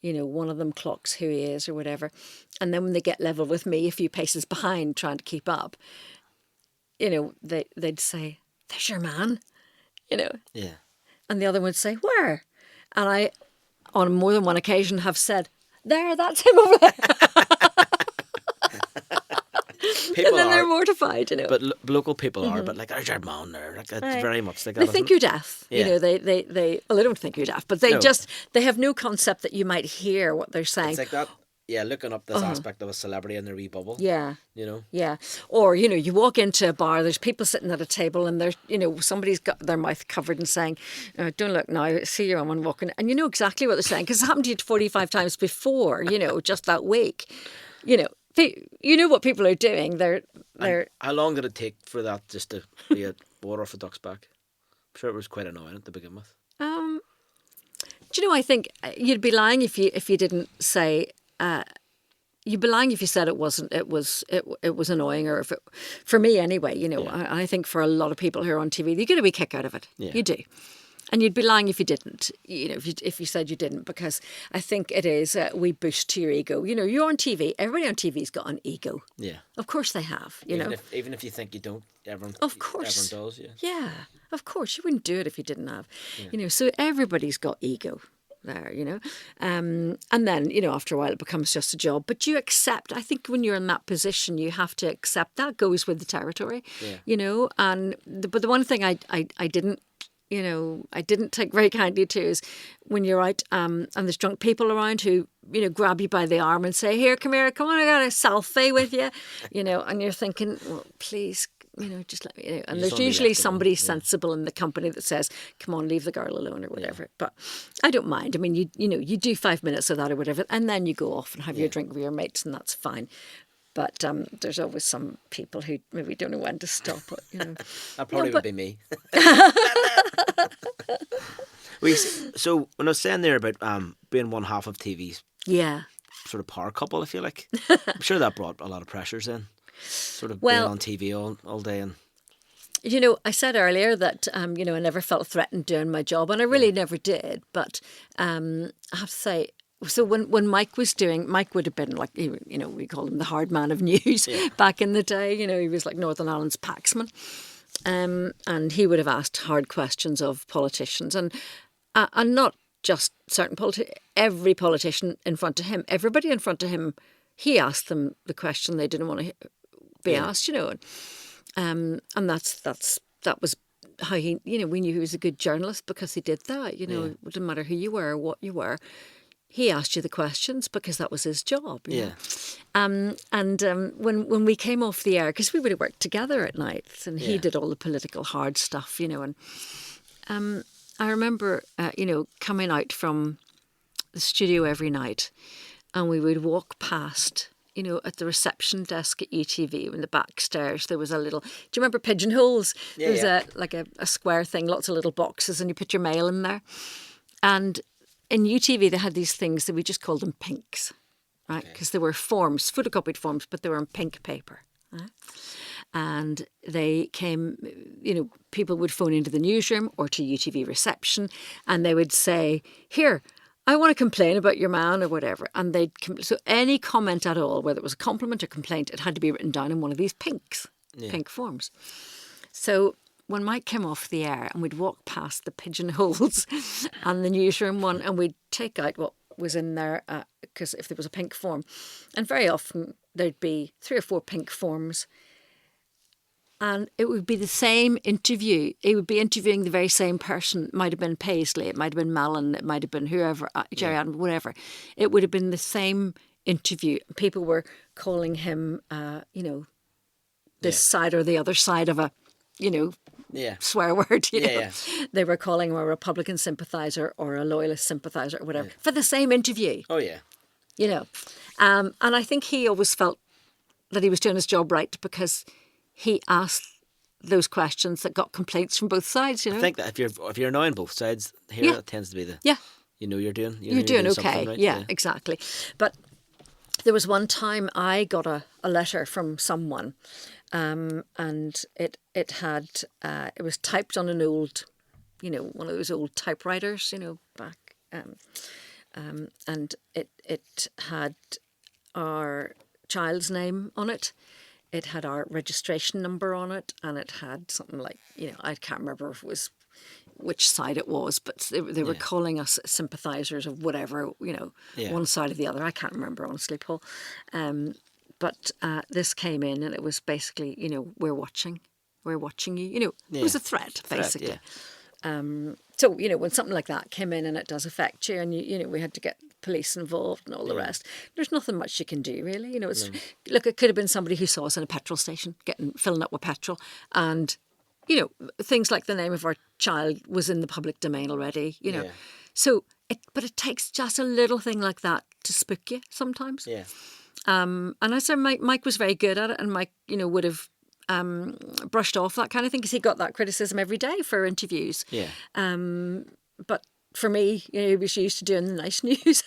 one of them clocks who he is or whatever. And then when they get level with me, a few paces behind trying to keep up, they'd say, "There's your man," Yeah. and the other would say, "Where?" And I, on more than one occasion, have said, "There, that's him over there." People then they're are, mortified, but local people are. But like, there's your man there. Like, it's Right. very much like They that. think isn't you're it? deaf. Yeah. You know, they well, they don't think you're deaf, but they No. they have no concept that you might hear what they're saying. It's like that. Yeah, looking up this aspect of a celebrity in their wee bubble. Yeah. You know. Yeah. Or, you know, you walk into a bar, there's people sitting at a table and there's, you know, somebody's got their mouth covered and saying, don't look now, I see your woman walking. And you know exactly what they're saying because it happened to you 45 times before, you know, just that week. You know, you know what people are doing. They're. How long did it take for that just to be a water off a duck's back? I'm sure it was quite annoying to begin with. Do you know, I think you'd be lying if you didn't say. You'd be lying if you said it wasn't. It was annoying, or if it, for me anyway. You know, Yeah. I think for a lot of people who are on TV, you get a wee kick out of it. Yeah. You do, and you'd be lying if you didn't. You know, if you said you didn't, because I think it is a wee boost to your ego. You know, you're on TV. Everybody on TV's got an ego. Yeah. Of course they have. You know, Even if you think you don't, everyone. of course, Everyone does. Yeah. yeah, of course, you wouldn't do it if you didn't have. You know, so everybody's got ego there, you know. And then, you know, after a while it becomes just a job. But you accept, I think when you're in that position, you have to accept that goes with the territory, you know. And but the one thing I didn't, you know, I didn't take very kindly to is when you're out and there's drunk people around who, you know, grab you by the arm and say, here, come here, come on, I got a selfie with you, you know, and you're thinking, well, please, you know, just let me, you know. And there's want to be usually left alone, somebody sensible in the company that says, come on, leave the girl alone or whatever. But I don't mind. I mean, you know, you do 5 minutes of that or whatever, and then you go off and have your drink with your mates, and that's fine. But there's always some people who maybe don't know when to stop it, you know. That probably would be me. So when I was saying there about being one half of TV's Yeah. sort of power couple, I feel like I'm sure that brought a lot of pressures in. Sort of being on TV all day and. You know, I said earlier that, you know, I never felt threatened doing my job, and I really never did. But I have to say, so when Mike would have been like, you know, we called him the hard man of news back in the day. You know, he was like Northern Ireland's Paxman. And he would have asked hard questions of politicians and not just certain every politician in front of him, everybody in front of him, he asked them the question they didn't want to be asked, you know. And that was how he, you know, we knew he was a good journalist because he did that, you know. It didn't matter who you were or what you were. He asked you the questions because that was his job. You know? When we came off the air, because we would have worked together at nights, and he did all the political hard stuff, you know. And I remember, you know, coming out from the studio every night, and we would walk past, you know, at the reception desk at UTV in the back stairs. There was a little. Do you remember pigeonholes? There was a square thing, lots of little boxes, and you put your mail in there. And in UTV, they had these things that we just called them pinks, right? Because they were forms, photocopied forms, but they were on pink paper. Right? And they came, you know, people would phone into the newsroom or to UTV reception, and they would say, here, I want to complain about your man or whatever. And so any comment at all, whether it was a compliment or complaint, it had to be written down in one of these pink forms. So when Mike came off the air and we'd walk past the pigeonholes and the newsroom one, and we'd take out what was in there, because if there was a pink form, and very often there'd be 3 or 4 pink forms, and it would be the same interview. It would be interviewing the very same person. It might have been Paisley, it might have been Mellon, it might have been whoever, Jerry Adam, whatever. It would have been the same interview. People were calling him, you know, this side or the other side of a, you know, swear word. You know? They were calling him a Republican sympathiser or a Loyalist sympathiser or whatever for the same interview. Oh, yeah. You know, and I think he always felt that he was doing his job right because he asked those questions that got complaints from both sides. You know, I think that if you're annoying both sides, here that tends to be the you know you're doing okay. Right? Yeah, exactly. But there was one time I got a letter from someone, and it was typed on an old, you know, one of those old typewriters, you know, back, and it had our child's name on it. It had our registration number on it, and it had something like, you know, I can't remember if it was which side it was, but they were calling us sympathisers of whatever, you know, one side or the other. I can't remember, honestly, Paul. But this came in and it was basically, we're watching you. It was a threat, basically. So, when something like that came in and it does affect you and, we had to get police involved and all the rest, there's nothing much you can do, really. Look, it could have been somebody who saw us in a petrol station filling up with petrol and, things like the name of our child was in the public domain already, So, but it takes just a little thing like that to spook you sometimes. Yeah. And I said Mike was very good at it, and Mike, would have brushed off that kind of thing because he got that criticism every day for interviews. Yeah. But for me, he was used to doing the nice news.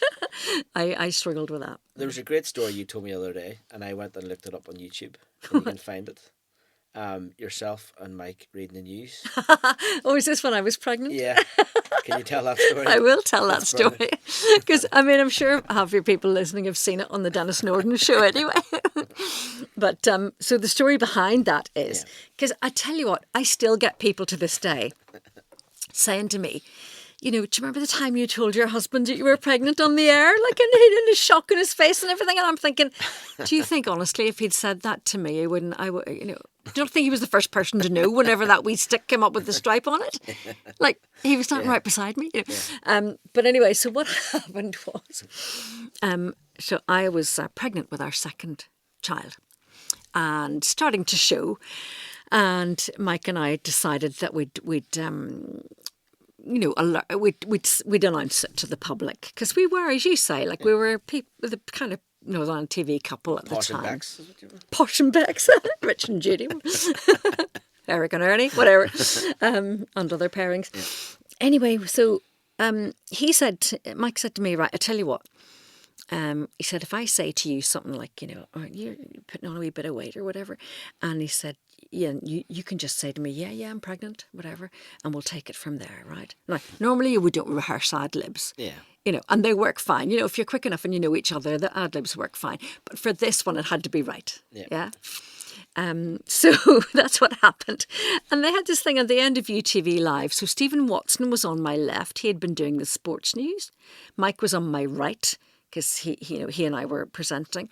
I struggled with that. There was a great story you told me the other day, and I went and looked it up on YouTube, and you can find it. Yourself and Mike reading the news. Oh, is this when I was pregnant? Yeah. Can you tell that story? I will tell that story. Because, I'm sure half your people listening have seen it on the Dennis Norden show anyway. But, so the story behind that is, because I tell you what, I still get people to this day saying to me, do you remember the time you told your husband that you were pregnant on the air? Like, and he had a shock on his face and everything. And I'm thinking, do you think, honestly, if he'd said that to me, do you not think he was the first person to know whenever that wee stick came up with the stripe on it? Like, he was standing right beside me. But anyway, so what happened was, so I was pregnant with our second child and starting to show. And Mike and I decided that we'd announce it to the public because we were, as you say, like we were the kind of Northern TV couple at the time. Posh and Becks, Rich and Judy, Eric and Ernie, whatever, and other pairings. Yeah. Anyway, so Mike said to me, right, I tell you what. He said, if I say to you something like, oh, you're putting on a wee bit of weight or whatever, and he said, yeah, you can just say to me, yeah, I'm pregnant, whatever, and we'll take it from there, right? Now, normally we don't rehearse ad-libs. Yeah. And they work fine. If you're quick enough and you know each other, the ad-libs work fine. But for this one, it had to be right. Yeah. So that's what happened. And they had this thing at the end of UTV Live. So Stephen Watson was on my left. He had been doing the sports news. Mike was on my right because he and I were presenting.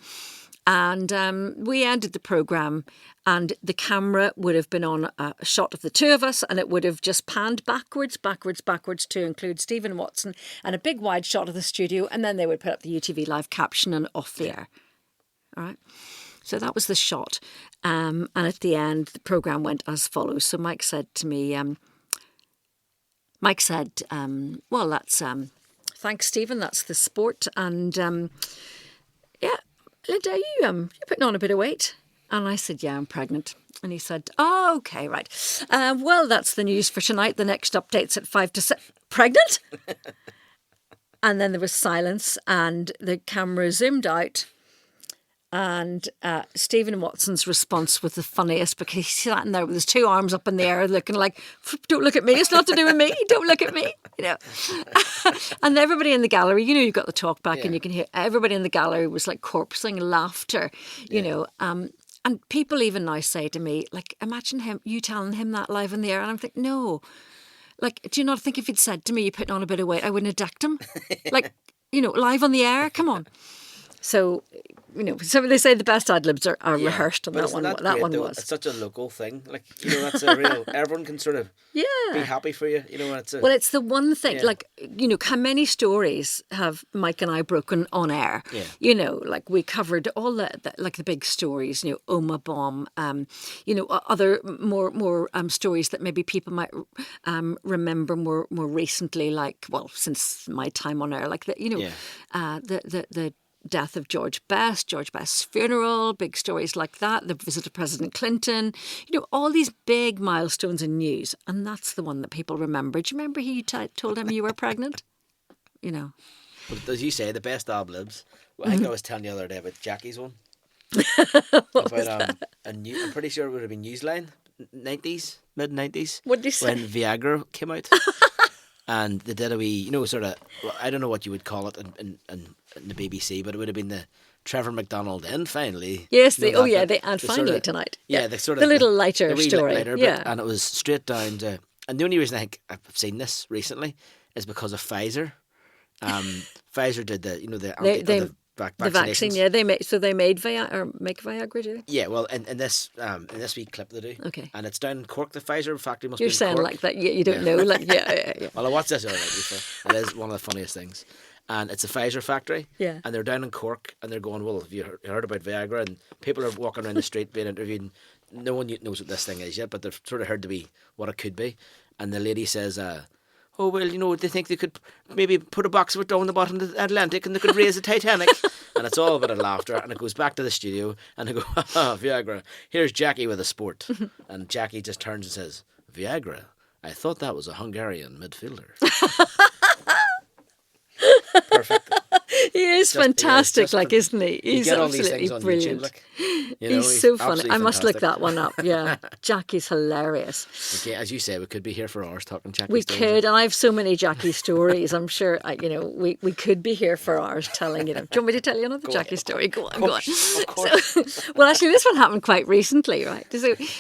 And we ended the programme and the camera would have been on a shot of the two of us and it would have just panned backwards to include Stephen Watson and a big wide shot of the studio, and then they would put up the UTV Live caption and off the air. All right. So that was the shot. And at the end, the programme went as follows. So Mike said to me, well, that's... thanks, Stephen. That's the sport. And yeah, Lynda, you're putting on a bit of weight. And I said, yeah, I'm pregnant. And he said, oh, okay, right. Well, that's the news for tonight. The next update's at 5 to 6. Pregnant? And then there was silence and the camera zoomed out. And Stephen Watson's response was the funniest because he's sitting there with his two arms up in the air looking like, don't look at me, it's not to do with me, don't look at me, And everybody in the gallery, you've got the talk back and you can hear everybody in the gallery was like corpsing laughter, and people even now say to me, like, imagine you telling him that live in the air. And I'm thinking, no, like, do you not think if he'd said to me, you're putting on a bit of weight, I wouldn't have decked him? Like, live on the air, come on. So, so they say the best ad-libs are rehearsed, and that one was. It's such a local thing. Like, that's a real... Everyone can sort of be happy for you, when it's a... Well, it's the one thing, like, how many stories have Mike and I broken on air? Yeah. Like we covered all the big stories, Oma Bomb, other more stories that maybe people might remember more recently, like, well, since my time on air, like, the death of George Best's funeral, big stories like that, the visit of President Clinton, all these big milestones in news. And that's the one that people remember. Do you remember you told him you were pregnant? But as you say, the best ad-libs. I think I was telling you the other day about Jackie's one. I'm pretty sure it would have been Newsline, mid-90s. What did you say? When Viagra came out. And they did a wee, sort of, I don't know what you would call it in the BBC, but it would have been the Trevor McDonald in finally. Yes, finally tonight. Yeah, the little lighter story. Lighter bit, and it was straight down to, and the only reason I think I've seen this recently is because of Pfizer. Pfizer did the The vaccine, yeah. They made make Viagra, do they? Yeah, well, in this wee clip they do. Okay. And it's down in Cork. The Pfizer factory must You're be in saying Cork. like that. You don't know. Like, yeah. Well, I watched this already before. It is one of the funniest things. And it's a Pfizer factory. Yeah. And they're down in Cork and they're going, well, have you heard about Viagra? And people are walking around the street being interviewed. And no one knows what this thing is yet, but they've sort of heard to be what it could be. And the lady says, oh, well, they think they could maybe put a box of it down the bottom of the Atlantic and they could raise the Titanic. And it's all a bit of laughter. And it goes back to the studio and they go, Viagra, here's Jackie with a sport. And Jackie just turns and says, Viagra? I thought that was a Hungarian midfielder. Perfect. He is fantastic, isn't he? You He's get all these absolutely things on brilliant. YouTube, He's so funny. absolutely I must look fantastic. that one up. Yeah, Jackie's hilarious. Okay, as you say, we could be here for hours talking Jackie We stories. could, and I have so many Jackie stories. I'm sure, we could be here for hours telling. Do you want me to tell you another Jackie story? Go on. Of course. Well, actually, this one happened quite recently, right?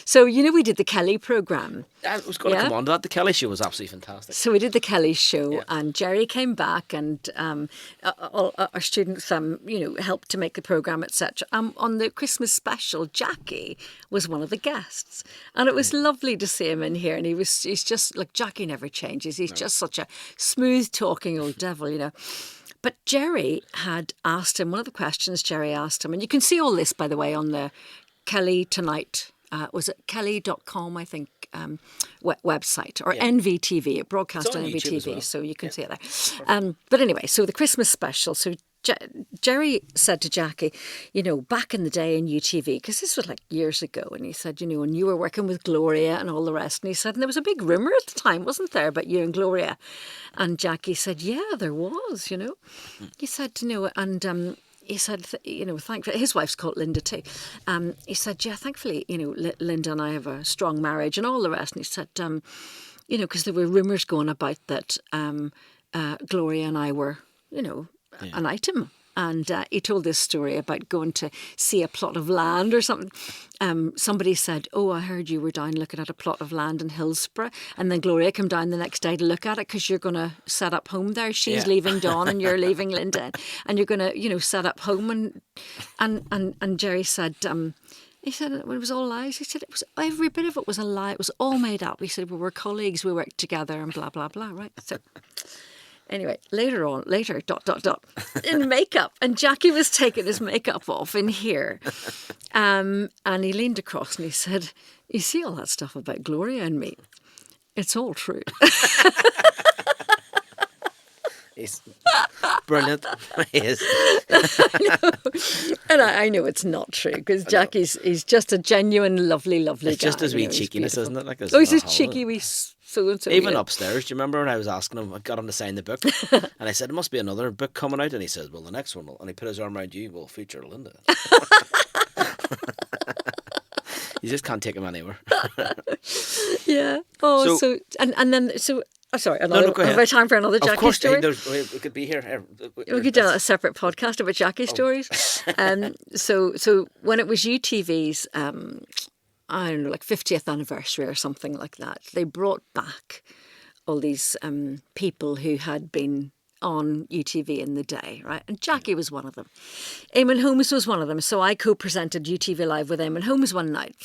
So we did the Kelly programme. I was going to come on to that. The Kelly show was absolutely fantastic. So we did the Kelly show, and Jerry came back, and all our students, helped to make the programme, etc. On the Christmas special, Jackie was one of the guests, and it was lovely to see him in here. And he's just like, Jackie never changes. He's just such a smooth talking old devil, But Jerry had asked him, one of the questions Jerry asked him, and you can see all this, by the way, on the Kelly Tonight. Was it kelly.com, I think, website, or NVTV. It broadcast on NVTV, well. so you can see it there. But anyway, so the Christmas special. So Jerry said to Jackie, back in the day in UTV, because this was like years ago, and he said, and you were working with Gloria and all the rest. And he said, and there was a big rumour at the time, wasn't there, about you and Gloria? And Jackie said, yeah, there was, He said, and... he said, thankfully, his wife's called Lynda too. He said, yeah, thankfully, Lynda and I have a strong marriage and all the rest. And he said, because there were rumours going about that Gloria and I were, an item. And he told this story about going to see a plot of land or something. Somebody said, oh, I heard you were down looking at a plot of land in Hillsborough. And then Gloria came down the next day to look at it because you're going to set up home there. She's leaving Dawn and you're leaving Lynda. And you're going to, set up home. And Jerry said... he said it was all lies. He said it was every bit of it was a lie. It was all made up. He said we were colleagues, we worked together, and blah blah blah. Right. So anyway, later, in makeup, and Jackie was taking his makeup off in here, and he leaned across and he said, "You see all that stuff about Gloria and me? It's all true." He's brilliant. He is. And I know it's not true because he's just a genuine, lovely guy. It's just his wee he's cheekiness, beautiful. isn't it? Like Oh, he's just cheeky wee so-and-so. Even upstairs, do you remember when I was asking him, I got him to sign the book, and I said, there must be another book coming out, and he says, well, the next one will, and he put his arm around you, will feature Lynda. You just can't take him anywhere. Yeah. Oh, Oh, sorry. Have I time for another Jackie of course, story? we could be here. We could do a separate podcast about Jackie stories. So when it was UTV's, I don't know, like 50th anniversary or something like that, they brought back all these people who had been on UTV in the day, right? And Jackie was one of them. Eamon Holmes was one of them. So I co-presented UTV Live with Eamon Holmes one night.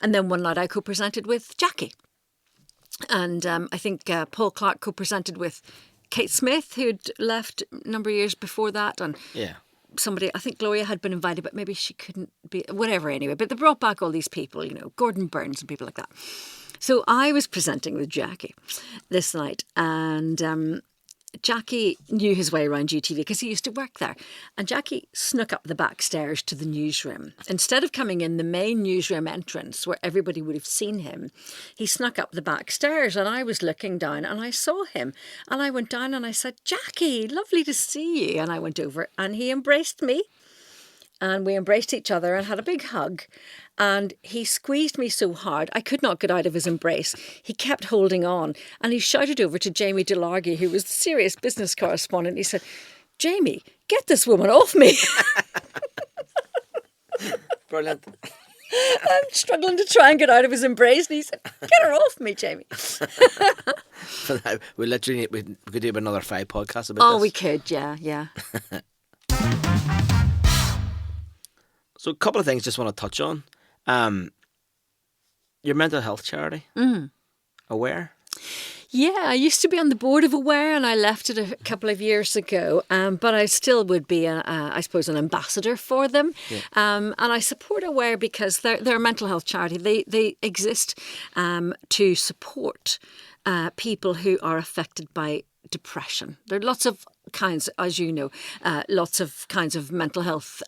And then one night I co-presented with Jackie. And I think Paul Clark co-presented with Kate Smith, who'd left a number of years before that. And somebody, I think Gloria had been invited, but maybe she couldn't be, whatever anyway. But they brought back all these people, Gordon Burns and people like that. So I was presenting with Jackie this night, and Jackie knew his way around UTV because he used to work there. And Jackie snuck up the back stairs to the newsroom. Instead of coming in the main newsroom entrance where everybody would have seen him, he snuck up the back stairs, and I was looking down and I saw him. And I went down and I said, Jackie, lovely to see you. And I went over and he embraced me. And we embraced each other and had a big hug. And he squeezed me so hard, I could not get out of his embrace. He kept holding on. And he shouted over to Jamie DeLargy, who was the serious business correspondent. He said, Jamie, get this woman off me. Brilliant. I'm struggling to try and get out of his embrace. And he said, get her off me, Jamie. we could do another 5 podcasts about this. Oh, we could, yeah. So a couple of things just want to touch on. Your mental health charity, Aware. Yeah, I used to be on the board of Aware and I left it a couple of years ago, but I still would be, I suppose, an ambassador for them. Yeah. And I support Aware because they're a mental health charity. They exist to support people who are affected by depression. There are lots of kinds, as you know, lots of kinds of mental health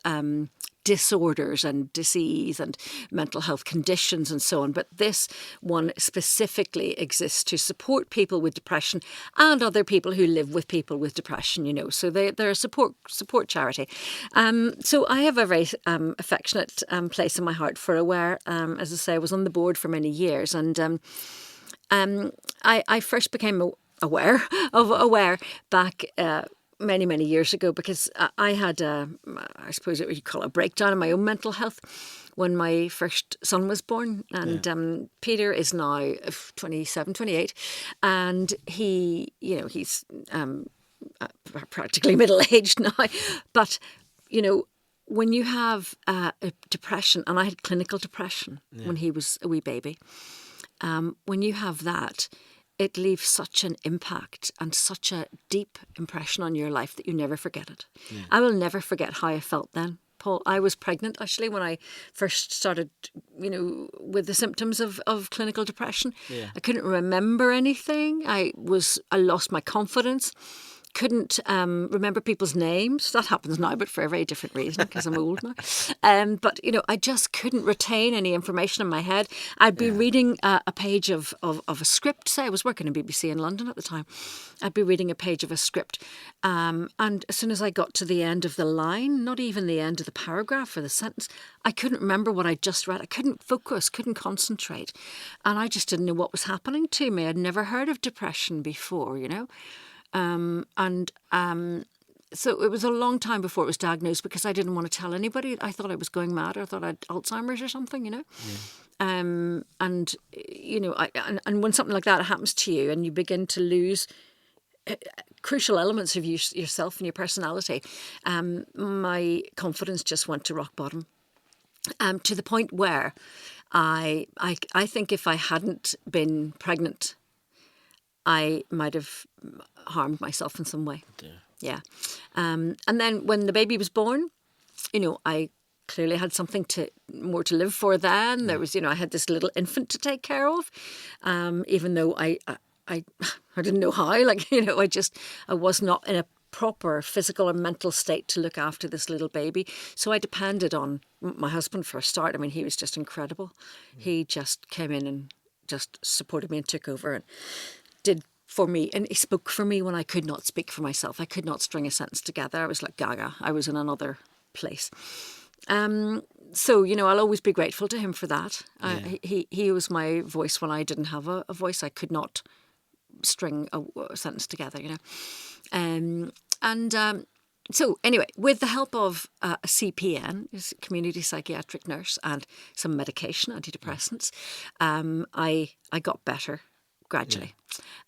disorders and disease and mental health conditions and so on. But this one specifically exists to support people with depression and other people who live with people with depression, you know. So they're a support charity. So I have a very affectionate place in my heart for Aware. As I say, I was on the board for many years, and I first became aware of Aware back many years ago because I had I suppose what you call a breakdown in my own mental health when my first son was born, and Peter is now 27, 28, and he's practically middle-aged now, but when you have depression, and I had clinical depression when he was a wee baby, when you have that, it leaves such an impact and such a deep impression on your life that you never forget it. Yeah. I will never forget how I felt then, Paul. I was pregnant, actually, when I first started, with the symptoms of clinical depression. Yeah. I couldn't remember anything. I lost my confidence. Couldn't remember people's names. That happens now, but for a very different reason, because I'm old now. But, I just couldn't retain any information in my head. I'd be reading a page of a script. Say, I was working in BBC in London at the time. I'd be reading a page of a script. And as soon as I got to the end of the line, not even the end of the paragraph or the sentence, I couldn't remember what I just read. I couldn't focus, couldn't concentrate. And I just didn't know what was happening to me. I'd never heard of depression before, So it was a long time before it was diagnosed because I didn't want to tell anybody. I thought I was going mad. I thought I had Alzheimer's or something, Yeah. And when something like that happens to you and you begin to lose crucial elements of yourself and your personality, my confidence just went to rock bottom. To the point where I think if I hadn't been pregnant, I might have harmed myself in some way. Yeah. And then when the baby was born, I clearly had something more to live for then. There was, I had this little infant to take care of, even though I didn't know how. I was not in a proper physical and mental state to look after this little baby. So I depended on my husband for a start. I mean, he was just incredible. He just came in and just supported me and took over and did for me, and he spoke for me when I could not speak for myself. I could not string a sentence together. I was like gaga. I was in another place. So, I'll always be grateful to him for that. Yeah. He was my voice when I didn't have a voice. I could not string a sentence together, So anyway, with the help of a CPN, a community psychiatric nurse, and some medication, antidepressants, I got better gradually. Yeah.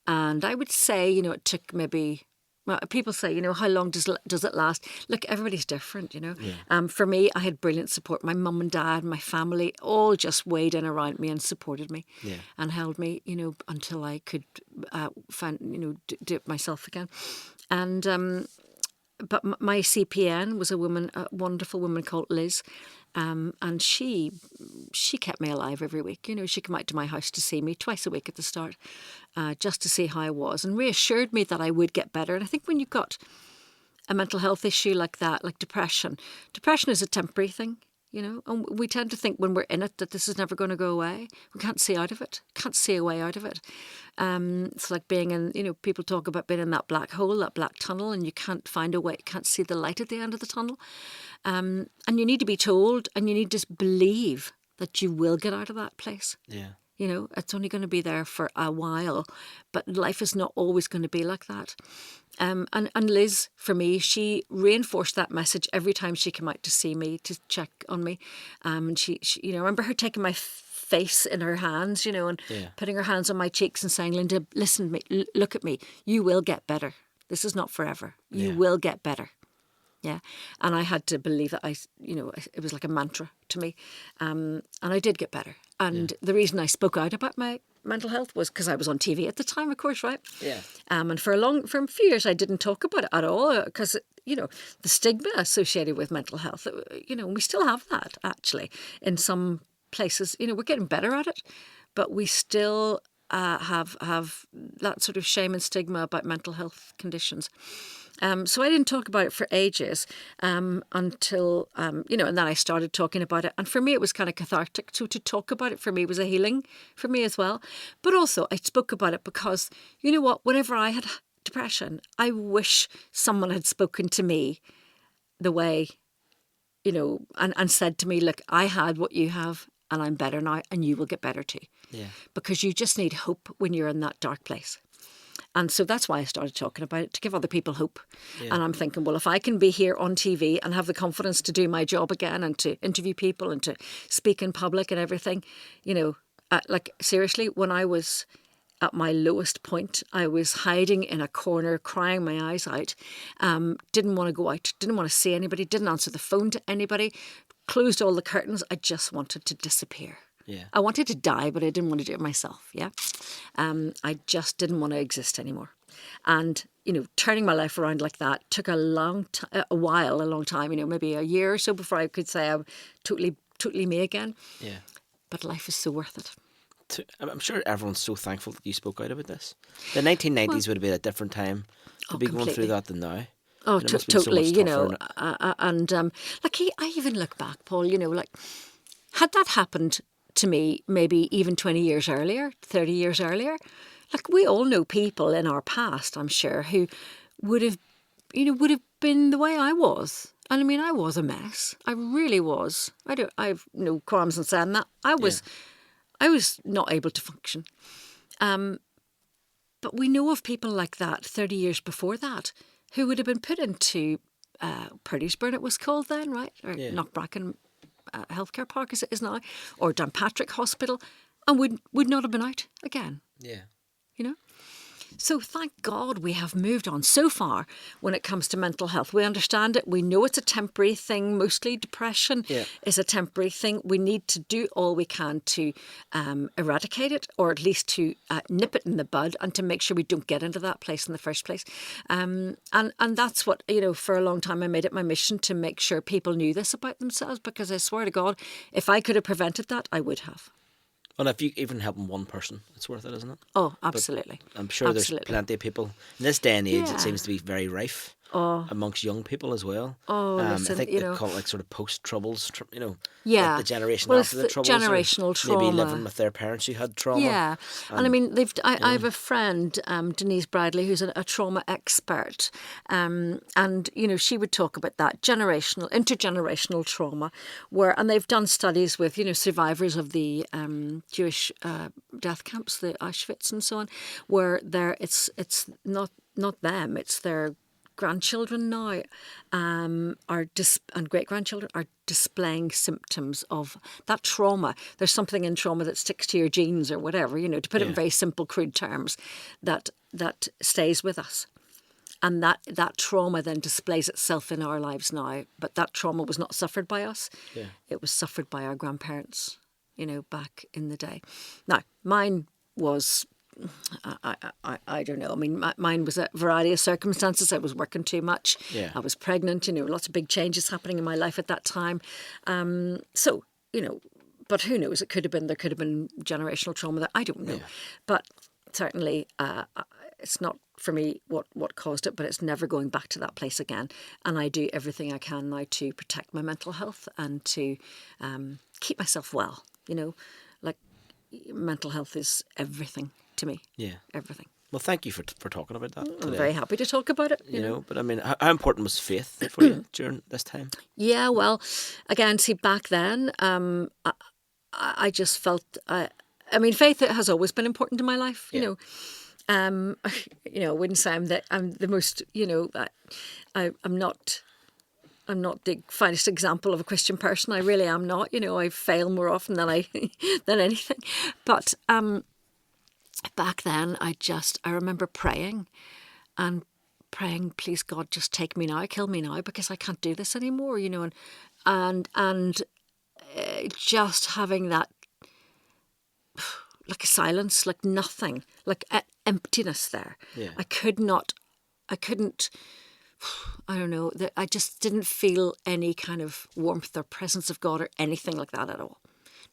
And I would say, it took maybe, well, people say, how long does it last? Look, everybody's different, Yeah. For me, I had brilliant support. My mum and dad, my family, all just weighed in around me and supported me. Yeah. And held me, until I could find, do it myself again. And but my CPN was a wonderful woman called Liz. And she kept me alive every week. She'd come out to my house to see me twice a week at the start, just to see how I was, and reassured me that I would get better. And I think when you've got a mental health issue like that, like depression is a temporary thing, and we tend to think when we're in it that this is never going to go away. We can't see out of it, can't see a way out of it. It's like being in, people talk about being in that black hole, that black tunnel, and you can't find a way, can't see the light at the end of the tunnel. And you need to be told, and you need to believe that you will get out of that place. Yeah. It's only going to be there for a while, but life is not always going to be like that. And Liz, for me, she reinforced that message every time she came out to see me, to check on me. And she I remember her taking my face in her hands, and putting her hands on my cheeks and saying, "Lynda, listen to me, look at me. You will get better. This is not forever. You will get better." Yeah. And I had to believe that it was like a mantra to me. And I did get better. And the reason I spoke out about my mental health was because I was on TV at the time, of course, right? Yeah. And for a few years, I didn't talk about it at all because, the stigma associated with mental health, we still have that actually in some places. We're getting better at it, but we still have that sort of shame and stigma about mental health conditions. So I didn't talk about it for ages until, and then I started talking about it. And for me, it was kind of cathartic. So to talk about it for me was a healing for me as well. But also I spoke about it because, you know what, whenever I had depression, I wish someone had spoken to me the way, and said to me, look, I had what you have and I'm better now and you will get better too. Yeah. Because you just need hope when you're in that dark place. And so that's why I started talking about it, to give other people hope. Yeah. And I'm thinking, well, if I can be here on TV and have the confidence to do my job again and to interview people and to speak in public and everything, seriously, when I was at my lowest point, I was hiding in a corner, crying my eyes out, didn't want to go out, didn't want to see anybody, didn't answer the phone to anybody, closed all the curtains. I just wanted to disappear. Yeah. I wanted to die, but I didn't want to do it myself, yeah? I just didn't want to exist anymore. And, turning my life around like that took a long time, maybe a year or so before I could say I'm totally me again. Yeah. But life is so worth it. I'm sure everyone's so thankful that you spoke out about this. The 1990s would have been a different time to be going through that than now. Oh, And it must have been so totally, much tougher. I even look back, Paul, had that happened to me maybe even 20 years earlier, 30 years earlier, we all know people in our past, I'm sure, who would have been the way I was. And I mean, I was a mess. I really was. I've no qualms in saying that. I was not able to function. But we know of people like that 30 years before that who would have been put into Purdysburn, it was called then, right? Or Knockbracken Healthcare Park as it is now, or Downpatrick Hospital, and would not have been out again. Yeah. So thank God we have moved on so far when it comes to mental health. We understand it. We know it's a temporary thing. Mostly depression is a temporary thing. We need to do all we can to eradicate it, or at least to nip it in the bud and to make sure we don't get into that place in the first place. And that's what, for a long time I made it my mission to make sure people knew this about themselves, because I swear to God, if I could have prevented that, I would have. Well, if you even helping one person, it's worth it, isn't it? Oh, absolutely. But I'm sure there's plenty of people. In this day and age, it seems to be very rife amongst young people as well. Listen, I think they call it sort of post-troubles, Yeah. like the generation Well, after the it's troubles. generational trauma. Maybe living with their parents who had trauma. Yeah. And I mean, I have a friend, Denise Bradley, who's a trauma expert. And, she would talk about that intergenerational trauma, and they've done studies with, survivors of the Jewish death camps, the Auschwitz and so on, where it's not them, it's their grandchildren now and great-grandchildren are displaying symptoms of that trauma. There's something in trauma that sticks to your genes or whatever, to put it in very simple, crude terms, that stays with us. And that trauma then displays itself in our lives now. But that trauma was not suffered by us. Yeah. It was suffered by our grandparents, back in the day. Now, mine was... I don't know. I mean, mine was a variety of circumstances. I was working too much. Yeah. I was pregnant. Lots of big changes happening in my life at that time. So, but who knows? There could have been generational trauma that I don't know. Yeah. But certainly, it's not for me what caused it. But it's never going back to that place again. And I do everything I can now to protect my mental health and to keep myself well. Mental health is everything to me. Yeah. Everything. Well, thank you for talking about that today. I'm very happy to talk about it. You know, but I mean, how important was faith for you during this time? Yeah, well, again, see, back then, I just felt, I mean, faith has always been important in my life, you know. I wouldn't say I'm the most, I'm not the finest example of a Christian person. I really am not. I fail more often than than anything. But back then, I remember praying and praying, please God, just take me now, kill me now, because I can't do this anymore, you know, and just having that, like a silence, like nothing, like emptiness there. Yeah. I couldn't, I don't know, I just didn't feel any kind of warmth or presence of God or anything like that at all.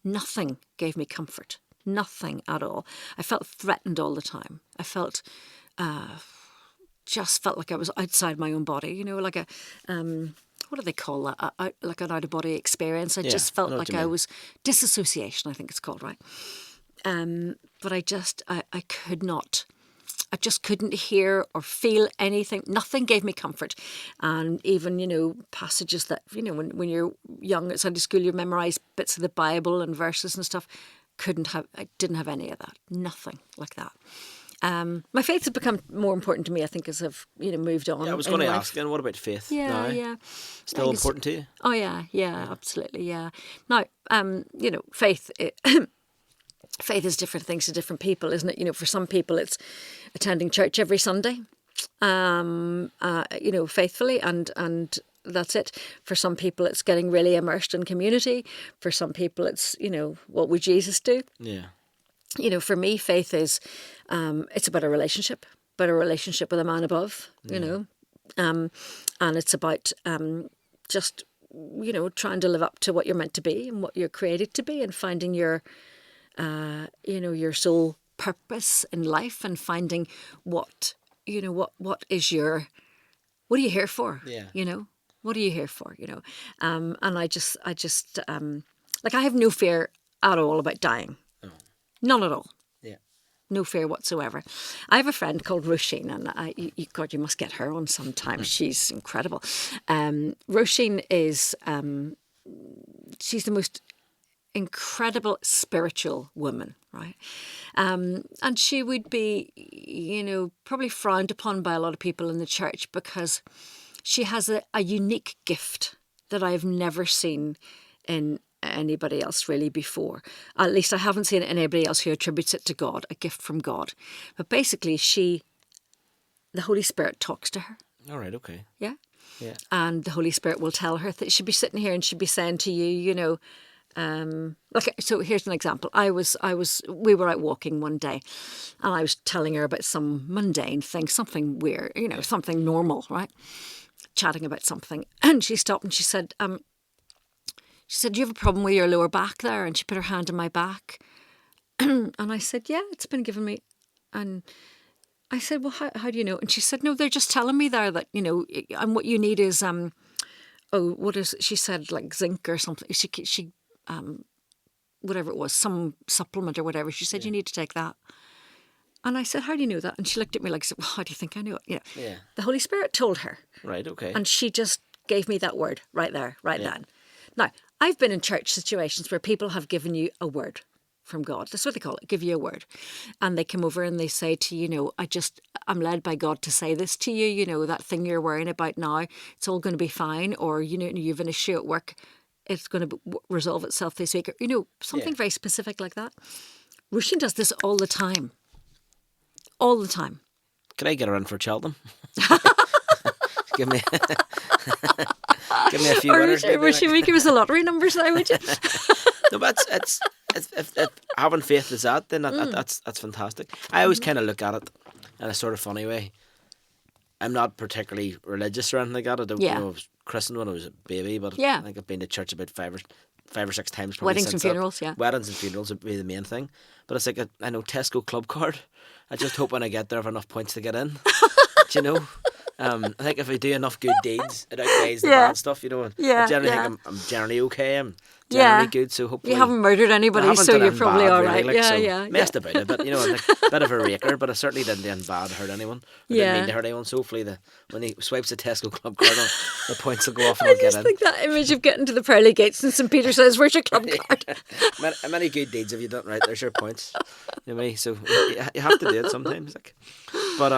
Nothing gave me comfort. Nothing at all. I felt threatened all the time. I felt, just felt like I was outside my own body, you know, like a, what do they call that? Like an out-of-body experience. I just felt like I was, disassociation, I think it's called, right? But I just couldn't hear or feel anything. Nothing gave me comfort. And even, you know, passages that, you know, when you're young at Sunday school, you memorise bits of the Bible and verses and stuff. I didn't have any of that. Nothing like that. My faith has become more important to me, I think, as I've, you know, moved on. Yeah, I was going to ask then, what about faith now? Yeah. Still important to you? Oh, yeah, absolutely, yeah. Now, you know, faith... Faith is different things to different people, isn't it? You know, for some people it's attending church every Sunday, you know, faithfully, and that's it. For some people it's getting really immersed in community. For some people it's, you know, what would Jesus do? Yeah. You know, for me, faith is, it's about a relationship with a man above, you know, and it's about just, you know, trying to live up to what you're meant to be and what you're created to be, and finding your you know, your sole purpose in life, and finding what, you know, what are you here for? Yeah. You know, what are you here for? You know, and I just like, I have no fear at all about dying. Oh. None at all. Yeah. No fear whatsoever. I have a friend called Roisin, and God, you must get her on sometime. She's incredible. Roisin is, she's the most incredible spiritual woman, right? And she would be, you know, probably frowned upon by a lot of people in the church, because she has a unique gift that I've never seen in anybody else really before. At least I haven't seen it in anybody else who attributes it to God, a gift from God. But basically the Holy Spirit talks to her. All right, okay. Yeah? Yeah. And the Holy Spirit will tell her that she'd be sitting here and she'd be saying to you, you know, okay, so here's an example. We were out walking one day, and I was telling her about some mundane thing, something weird, you know, something normal, right? Chatting about something, and she stopped and she said, "Do you have a problem with your lower back there?" And she put her hand on my back, and I said, "Yeah, it's been given me." And I said, "Well, how do you know?" And she said, "No, they're just telling me there that, you know, and what you need is what is it?" She said, like zinc or something. She whatever it was, some supplement or whatever. She said, "You need to take that." And I said, "How do you know that?" And she looked at me like, "Well, how do you think I knew it?" You know, Yeah. The Holy Spirit told her. Right, okay. And she just gave me that word right there, right then. Now, I've been in church situations where people have given you a word from God. That's what they call it, give you a word. And they come over and they say to you, you know, I'm led by God to say this to you, you know, that thing you're worrying about now, it's all going to be fine. Or, you know, you've an issue at work, it's going to resolve itself this week. Or, you know, something very specific like that. Roisin does this all the time. All the time. Can I get her in for Cheltenham? Give me a few winners. Roisin, would give us the lottery numbers now, would you? No, but it's if having faith is that, then that's fantastic. I always kind of look at it in a sort of funny way. I'm not particularly religious or anything like that. I don't, you know, I was christened when I was a baby, but I think I've been to church about five or six times. Weddings and funerals, Weddings and funerals would be the main thing. But it's like I know Tesco club card. I just hope when I get there I have enough points to get in. Do you know? I think if I do enough good deeds, it outweighs the bad stuff, you know. I generally think I'm generally okay. I'm generally good, so hopefully... You haven't murdered anybody, so you're probably all right. Really, messed about it, but, you know, I'm like a bit of a raker, but I certainly didn't do anything bad to hurt anyone. I didn't mean to hurt anyone, so hopefully when he swipes the Tesco club card, the points will go off and I'll get in. I just think that image of getting to the pearly gates and St. Peter says, "Where's your club card?" Many good deeds have you done, right? There's your points. You know, so you have to do it sometimes. Like. But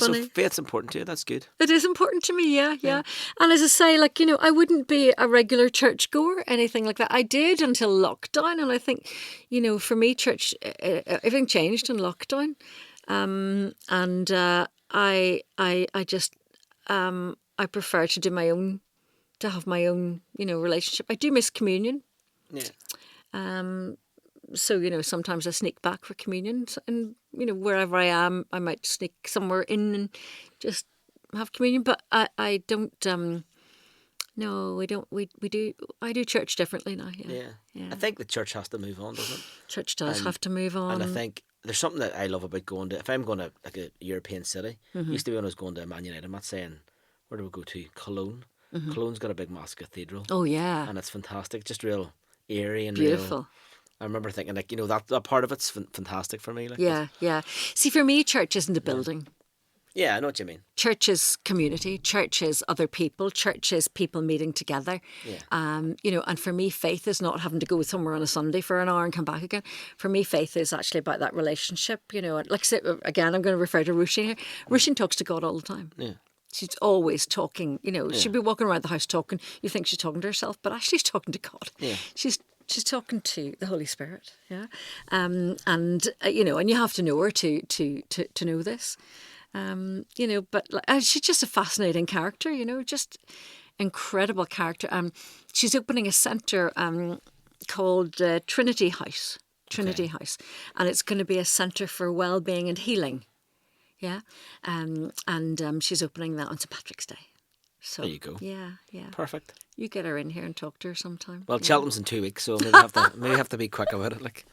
so faith's important to you. That's good. It is important to me, yeah. And as I say, like, you know, I wouldn't be a regular church goer, anything like that. I did until lockdown, and I think, you know, for me, church, everything changed in lockdown, and I just I prefer to do my own, to have my own, relationship. I do miss communion. Yeah. So, sometimes I sneak back for communion, and, wherever I am, I might sneak somewhere in and just have communion. But I don't, no, we don't, we do, I do church differently now. Yeah. I think the church has to move on, doesn't it? Church does have to move on. And I think there's something that I love about going to, if I'm going to like a European city, used to be when I was going to Man United, I'm not saying, where do we go to? Cologne. Cologne's got a big massive cathedral. Oh, yeah. And it's fantastic, just real eerie and Beautiful. real. I remember thinking, like, that part of it's fantastic for me. Like, Yeah. See, for me, church isn't a building. Yeah, I know what you mean. Church is community. Church is other people. Church is people meeting together. Yeah. And for me, faith is not having to go somewhere on a Sunday for an hour and come back again. For me, faith is actually about that relationship. Like I said, again, I'm going to refer to Roisin here. Roisin talks to God all the time. Yeah. She's always talking. She'll be walking around the house talking. You think she's talking to herself, but actually she's talking to God. Yeah. She's talking to the Holy Spirit. Yeah. And you have to know her to know this. But she's just a fascinating character, just incredible character. She's opening a centre called Trinity House. House. And it's going to be a centre for well-being and healing. Yeah. And she's opening that on St. Patrick's Day. So, there you go. Yeah. Perfect. You get her in here and talk to her sometime. Well, Cheltenham's in 2 weeks, so maybe have to be quick about it. Like.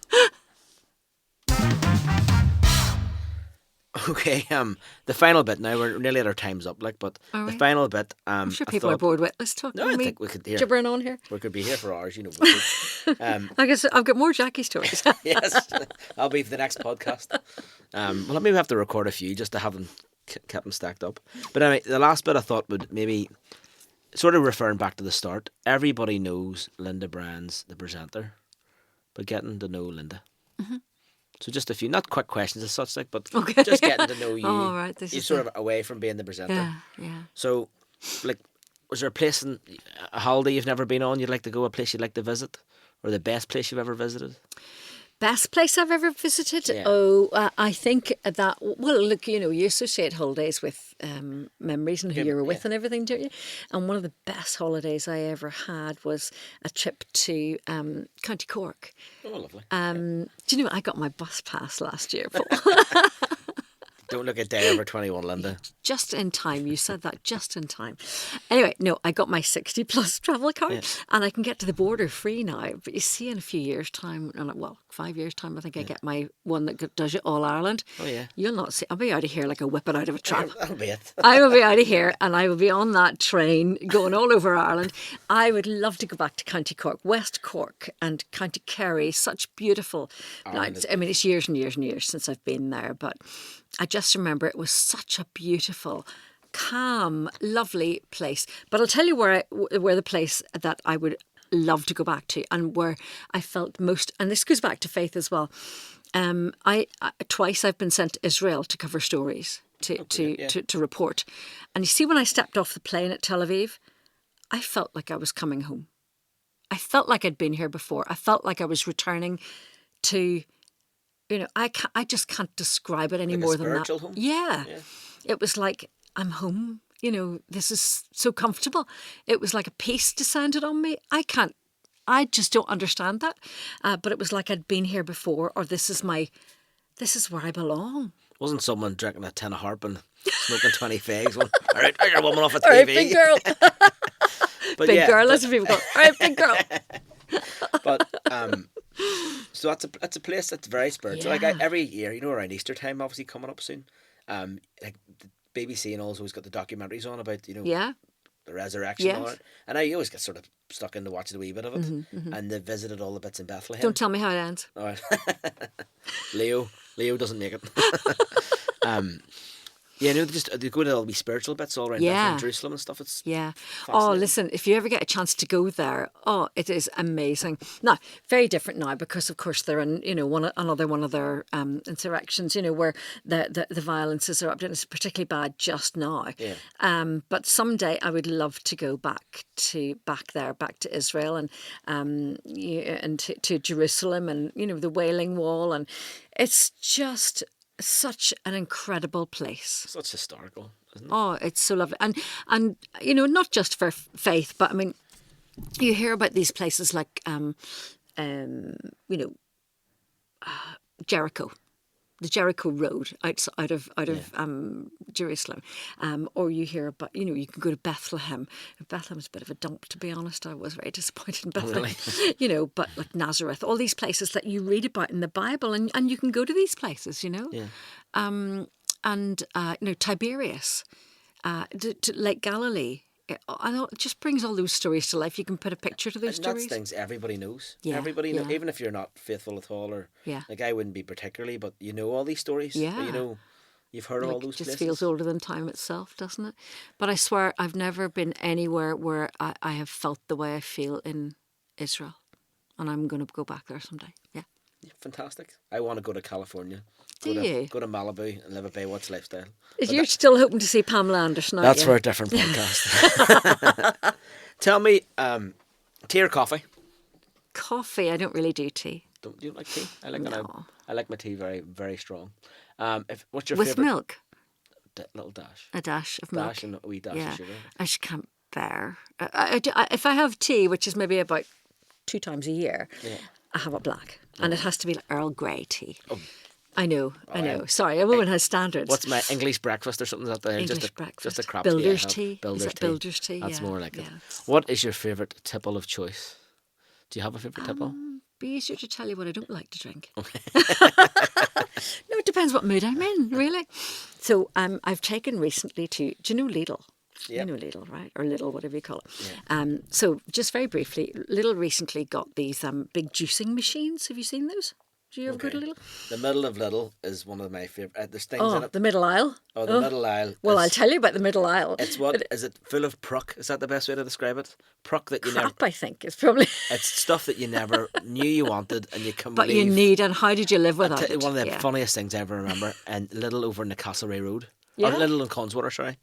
Okay, the final bit now, we're nearly at our time's up, like, but the final bit, I'm sure people are bored with. Let's talk. No, I think we could hear gibbering on here. We could be here for hours, I guess I've got more Jackie stories. Yes, I'll be for the next podcast. Well, maybe have to record a few just to have them kept them stacked up. But anyway, the last bit I thought would maybe sort of referring back to the start. Everybody knows Lynda Bryans, the presenter, but getting to know Lynda. Mm-hmm. So just a few, not quick questions as such, like, but just getting to know you. Oh, right. You're sort of away from being the presenter. Yeah. So, like, was there a holiday you've never been on you'd like to go, a place you'd like to visit? Or the best place you've ever visited? Best place I've ever visited? Yeah. I think that, well, look, you associate holidays with memories and who you were with and everything, don't you? And one of the best holidays I ever had was a trip to County Cork. Oh, lovely. Do you know, I got my bus pass last year, Paul. Don't look a day over 21, Lynda. Just in time. You said that just in time. Anyway, no, I got my 60 plus travel card and I can get to the border free now. But you see, in a few years' time, 5 years' time, I think I get my one that does it all Ireland. Oh, yeah. You'll not see. I'll be out of here like a whippet out of a trap. That'll be it. I will be out of here and I will be on that train going all over Ireland. I would love to go back to County Cork, West Cork and County Kerry. Such beautiful nights. I mean, it's years and years and years since I've been there, but I just remember it was such a beautiful, calm, lovely place. But I'll tell you where the place that I would love to go back to and where I felt most, and this goes back to faith as well. Twice I've been sent to Israel to cover stories, to report. And you see, when I stepped off the plane at Tel Aviv, I felt like I was coming home. I felt like I'd been here before. I felt like I was returning to... I just can't describe it any like more than that. Home? Yeah. It was like, I'm home. This is so comfortable. It was like a peace descended on me. I just don't understand that. But it was like I'd been here before, or this is where I belong. Wasn't someone drinking a tin of harp and smoking 20 fags? All right, I got a woman off a TV. All right, big girl. But big girl, lots of people go, all right, big girl. But, so that's a place that's very spiritual. Yeah. Like every year, around Easter time, obviously coming up soon. Like the BBC and always got the documentaries on about the resurrection and all that. And I always get sort of stuck into watching a wee bit of it. Mm-hmm. And they visited all the bits in Bethlehem. Don't tell me how it ends. All right. Leo doesn't make it. Yeah, they go to all the spiritual bits all around Bethlehem, Jerusalem and stuff. It's Oh, listen, if you ever get a chance to go there, it is amazing. Now, very different now because, of course, they're in another one of their insurrections, where the violences are up, and it's particularly bad just now. Yeah. But someday I would love to go back to Israel and to Jerusalem and the Wailing Wall, and it's just such an incredible place. Such historical, isn't it? Oh, it's so lovely. And you know, not just for faith, but I mean, you hear about these places like, you know, Jericho, the Jericho Road out of Jerusalem, or you hear about, you know, you can go to Bethlehem. Bethlehem's a bit of a dump, to be honest. I was very disappointed in Bethlehem. Really? You know, but like Nazareth, all these places that you read about in the Bible, and you can go to these places, you know. Yeah. And you know, Tiberias, to Lake Galilee. I know it just brings all those stories to life. You can put a picture to those And that's stories. things everybody knows. Yeah, Everybody knows, yeah. even if you're not faithful at all, or Yeah. like I wouldn't be particularly, but you know all these stories. Yeah. You know, you've heard of all Like, those it just places. feels older than time itself, doesn't it? But I swear I've never been anywhere where I have felt the way I feel in Israel. And I'm going to go back there someday. Yeah. Yeah, fantastic. I want to go to California. Do you? Go to Malibu and live a Baywatch lifestyle. You're still hoping to see Pamela Anderson, aren't That's you? for a different podcast. Tell me, tea or coffee? Coffee, I don't really do tea. Don't you like tea? I like No. I like my tea very, very strong. What's your With favorite? milk, Little dash. a dash of milk. Dash and a wee dash Yeah, of sugar. I just can't bear. If I have tea, which is maybe about 2 times a year, I have it black. And it has to be like Earl Grey tea. Oh. I know. Sorry, a woman has standards. What's my English breakfast or something like that? English Just breakfast? a crap Builder's tea. I have. tea? Builder's Is it tea. builder's tea? That's Yeah, more like it. yeah. What is your favourite tipple of choice? Do you have a favourite tipple? Be easier to tell you what I don't like to drink. No, it depends what mood I'm in, really. So I've taken recently to, do you know Lidl? Yep. You know Lidl, right? Or Lidl, whatever you call it. Yeah. So just very briefly, Lidl recently got these big juicing machines. Have you seen those? Do you ever go to Lidl? The middle of Lidl is one of my favourite. There's things in Oh, it. the middle aisle. Oh, the middle aisle. Well, is, I'll tell you about the middle aisle. It's what is it? Full of pruck. Is that the best way to describe it? Pruck that you never. Crap, I think, is probably. It's stuff that you never knew you wanted, and you can. But you need, and how did you live without it? One of the Yeah. funniest things I ever remember, and Lidl over in the Castlereagh Road, Yeah. or Lidl in Conswater, sorry,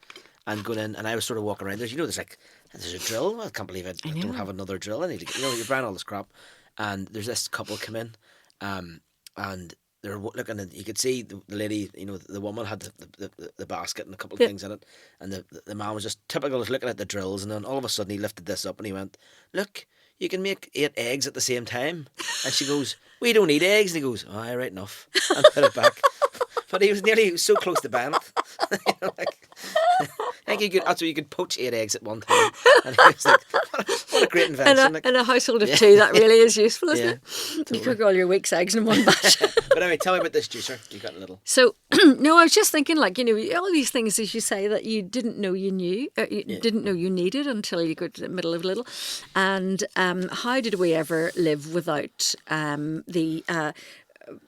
and going in, and I was sort of walking around. There's a drill. I can't believe it. I don't have another drill. I need to, you're buying all this crap, and there's this couple come in, and they're looking, and you could see the lady, the woman had the basket and a couple of things in it, and the man was just typical, was looking at the drills, and then all of a sudden he lifted this up and he went, "Look, you can make 8 eggs at the same time." And she goes, "We don't need eggs." And he goes, "Oh, right enough," and put it back. But he was so close to banning it. I think you could poach 8 eggs at one time. And he was like, what a great invention. In a household of 2, that really is useful, isn't it? Totally. You cook all your week's eggs in one batch. But anyway, tell me about this juicer. You got a little. So, no, I was just thinking, all these things, as you say, that you didn't know you knew, didn't know you needed until you go to the middle of Lidl. And how did we ever live without the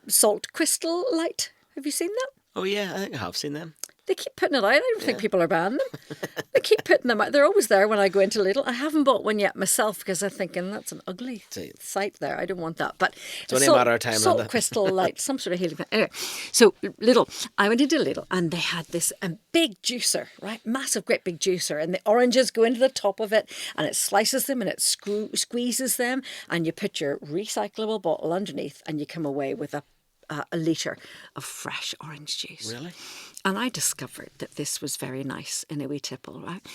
salt crystal light? Have you seen that? Oh yeah, I think I have seen them. They keep putting it out. I don't think people are banning them. They keep putting them out. They're always there when I go into Lidl. I haven't bought one yet myself because I'm thinking that's an ugly sight there. I don't want that. But it's only a matter of time, salt Lynda. crystal light, some sort of healing. Anyway, so Lidl. I went into Lidl and they had this big juicer, right? Massive, great big juicer. And the oranges go into the top of it and it slices them and it squeezes them. And you put your recyclable bottle underneath and you come away with a litre of fresh orange juice. Really? And I discovered that this was very nice in a wee tipple, right?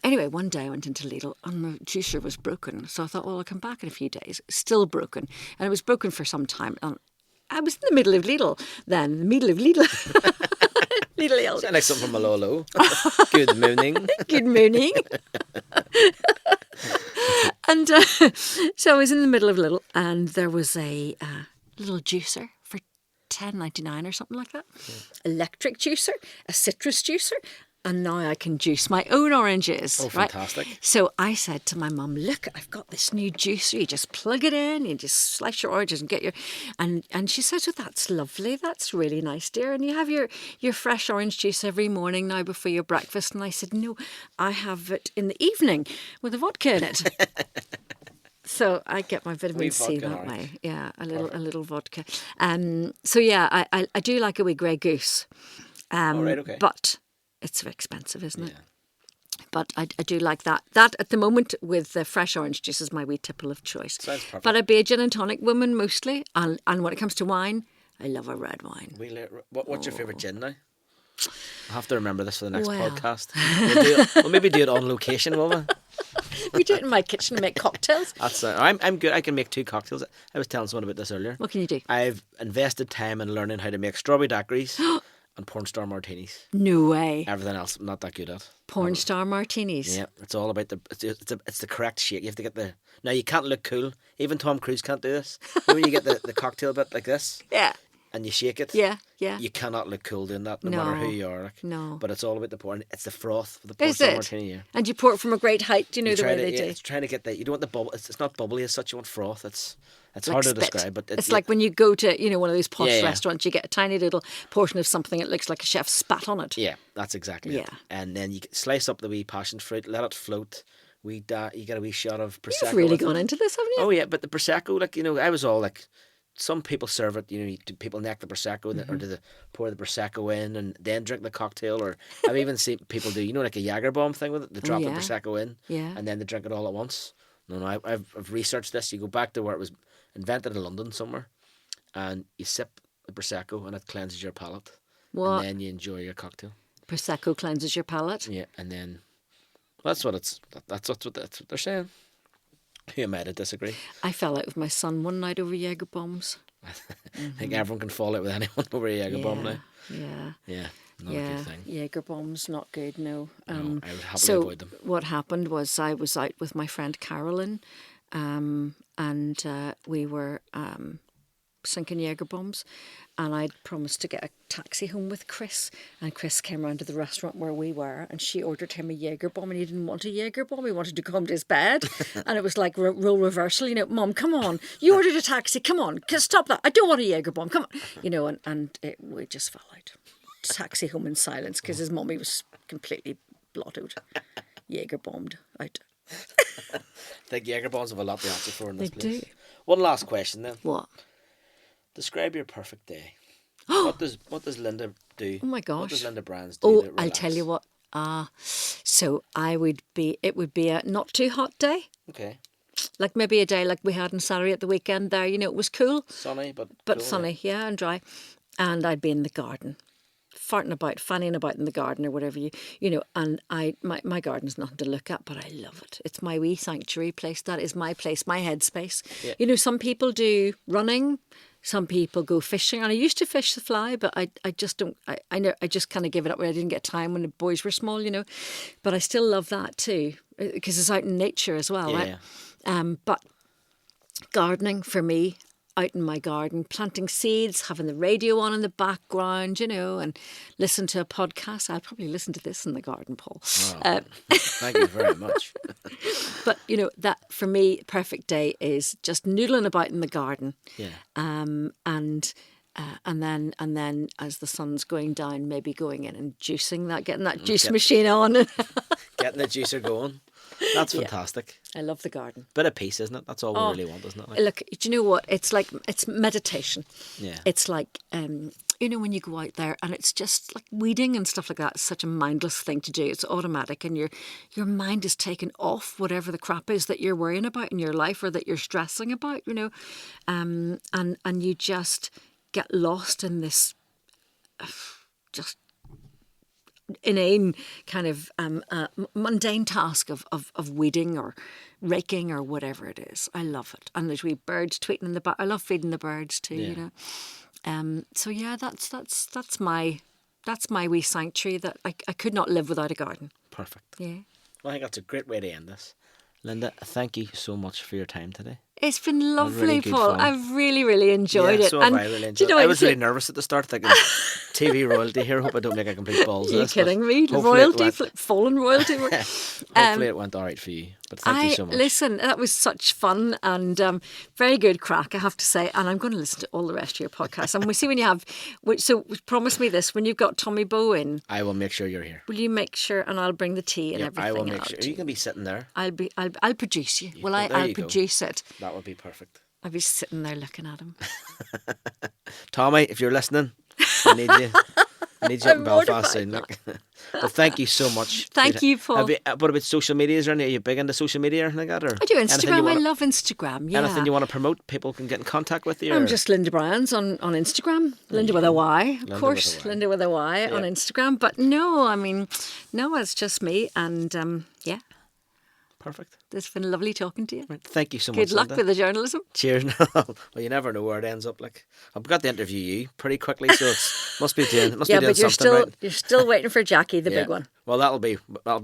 Anyway, one day I went into Lidl and the juicer was broken. So I thought, well, I'll come back in a few days. Still broken. And it was broken for some time. And I was in the middle of Lidl then. The middle of Lidl. Lidl. Sound like something from Malolo. Good morning. Good morning. And so I was in the middle of Lidl and there was a little juicer for $10.99 or something like that. Yeah. Electric juicer, a citrus juicer, and now I can juice my own oranges. Oh, fantastic. Right? So I said to my mum, look, I've got this new juicer. You just plug it in, you just slice your oranges and get your... And she said, oh, that's lovely. That's really nice, dear. And you have your fresh orange juice every morning now before your breakfast. And I said, no, I have it in the evening with a vodka in it. So I get my vitamin C that orange. way. Yeah, a little vodka. So yeah, I do like a wee grey goose. Right, okay. But it's so expensive, isn't it? But I do like that. That at the moment with the fresh orange juice is my wee tipple of choice. Sounds perfect. But I'd be a gin and tonic woman mostly. And when it comes to wine, I love a red wine. What's your favourite gin now? I'll have to remember this for the next Well. podcast. We'll maybe do it on location, will we? We do it in my kitchen to make cocktails. I'm good. I can make 2 cocktails. I was telling someone about this earlier. What can you do? I've invested time in learning how to make strawberry daiquiris and porn star martinis. No way. Everything else I'm not that good at. Porn star martinis. Yeah, it's all about it's the correct shake. You have to get the... Now, you can't look cool. Even Tom Cruise can't do this. You know when you get the cocktail bit like this? Yeah. And you shake it. Yeah. You cannot look cool doing that, no matter who you are. Like. No. But it's all about the porn. It's the froth for the porn Is star it? martini. Yeah. And you pour it from a great height. Do you know the way they do? It's trying to get that. You don't want the bubble. It's not bubbly as such. You want froth. It's Like hard to spit. describe. But It's like when you go to one of those posh Yeah. restaurants, you get a tiny little portion of something. It looks like a chef spat on it. Yeah, that's exactly it. Yeah. And then you slice up the wee passion fruit, let it float. You get a wee shot of prosecco. You've really with it. gone into this, haven't you? Oh yeah, but the prosecco, like I was all like, some people serve it. Do people neck the prosecco or do they pour the prosecco in and then drink the cocktail? Or I've even seen people do like a Jagerbomb thing with it. They drop the yeah. prosecco in, Yeah. and then they drink it all at once. No, I've researched this. You go back to where it was invented in London somewhere, and you sip the prosecco, and it cleanses your palate. What? And then you enjoy your cocktail. Prosecco cleanses your palate. Yeah, and then that's what they're saying. Who am I to disagree? I fell out with my son one night over Jaeger bombs. I think everyone can fall out with anyone over a Jagerbomb now. Yeah. Yeah, not a good thing. Jaeger bombs, not good. No. I would happily So avoid them. what happened was I was out with my friend Carolyn, and we were sinking Jaeger bombs, and I'd promised to get a taxi home with Chris, and Chris came round to the restaurant where we were, and she ordered him a Jaeger bomb, and he didn't want a Jaeger bomb. He wanted to go home to his bed, and it was like role reversal. Mom, come on, you ordered a taxi. Come on, stop that. I don't want a Jaeger bomb. Come on, and we just fell out. Taxi home in silence because his mummy was completely blottoed, Jaeger bombed out. I think Jagerbombs have a lot to answer for in this They place. do. One last question then. What? Describe your perfect day. What does Lynda do? Oh my gosh. What does Lynda Bryans do? Oh, to I'll relax? tell you what. So it would be a not too hot day. Okay. Like maybe a day like we had on Saturday at the weekend there. It was cool. Sunny, but But cool, sunny, yeah, and dry. And I'd be in the garden, farting about, fanning about in the garden or whatever and my garden's nothing to look at, but I love it. It's my wee sanctuary place. That is my place, my headspace. Yeah. Some people do running, some people go fishing, and I used to fish the fly, but I just don't. I just kind of give it up when I didn't get time when the boys were small, But I still love that too because it's out in nature as well, Yeah. right? But gardening for me, out in my garden, planting seeds, having the radio on in the background, and listen to a podcast. I'll probably listen to this in the garden, Paul. Oh, thank you very much. But, that for me, perfect day is just noodling about in the garden. Yeah. And then as the sun's going down, maybe going in and juicing that, getting that juice machine on. Getting the juicer going. That's fantastic. I love the garden. Bit of peace, isn't it? That's all we really want, isn't it? Like, Look, do you know what? It's meditation. yeah. It's like, when you go out there and it's just like weeding and stuff like that, it's such a mindless thing to do. It's automatic and your mind is taken off whatever the crap is that you're worrying about in your life or that you're stressing about, and you just get lost in this just inane kind of mundane task of weeding or raking or whatever it is. I love it. And there's wee birds tweeting in the back. I love feeding the birds too, So yeah, that's my wee sanctuary that I could not live without a garden. Perfect. Yeah. Well, I think that's a great way to end this. Lynda, thank you so much for your time today. It's been lovely, really good Paul. fun. I've really, really enjoyed it. So have I really enjoyed it. I was really nervous at the start, thinking TV royalty here. Hope I don't make a complete balls of Are you this. kidding me? Hopefully Royalty, fallen royalty. Hopefully it went all right for you. But thank you so much. Listen, that was such fun and very good crack, I have to say. And I'm going to listen to all the rest of your podcasts. And we'll see when you have. So promise me this: when you've got Tommy Bow in, I will make sure you're here. will you make sure? And I'll bring the tea and everything. I will make out. sure. You can be sitting there. I'll produce you. Well, there I'll you go. produce it. That would be perfect. I'll be sitting there looking at him. Tommy, if you're listening, I need you. Need you up in I'm Belfast soon. mortified. Look. But thank you so much. Thank you, Paul. What about social media? Is there any? Are you big into social media or anything like that? Or I do anything you Instagram. I wanna- love Instagram. Yeah. Anything you want to promote? People can get in contact with you. I'm or- just Lynda Bryans on Instagram. Lynda with a Y, of course. with a Y. Linda with a Y on Instagram. But no, I mean, no, it's just me. And yeah, Perfect. it's been lovely talking to you. Right. Thank you so much. Good luck Lynda. with the journalism. Cheers. Well, you never know where it ends up. Like I've got to interview you pretty quickly, so it must be doing. Yeah, doing but you're something right. you're still waiting for Jackie, the big one. Well, that'll be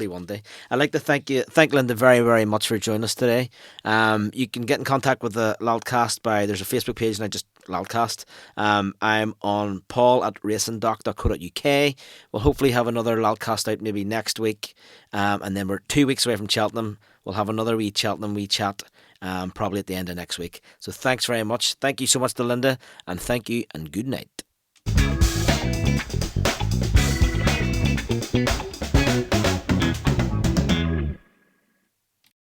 one day. I'd like to thank Lynda very, very much for joining us today. You can get in contact with the Loudcast by there's a Facebook page and I just Loudcast. I'm on paul@racingdoc.co.uk. We'll hopefully have another Loudcast out maybe next week, and then we're 2 weeks away from Cheltenham. We'll have another wee Cheltenham wee chat. Probably at the end of next week. So thanks very much. Thank you so much to Lynda, and thank you and good night.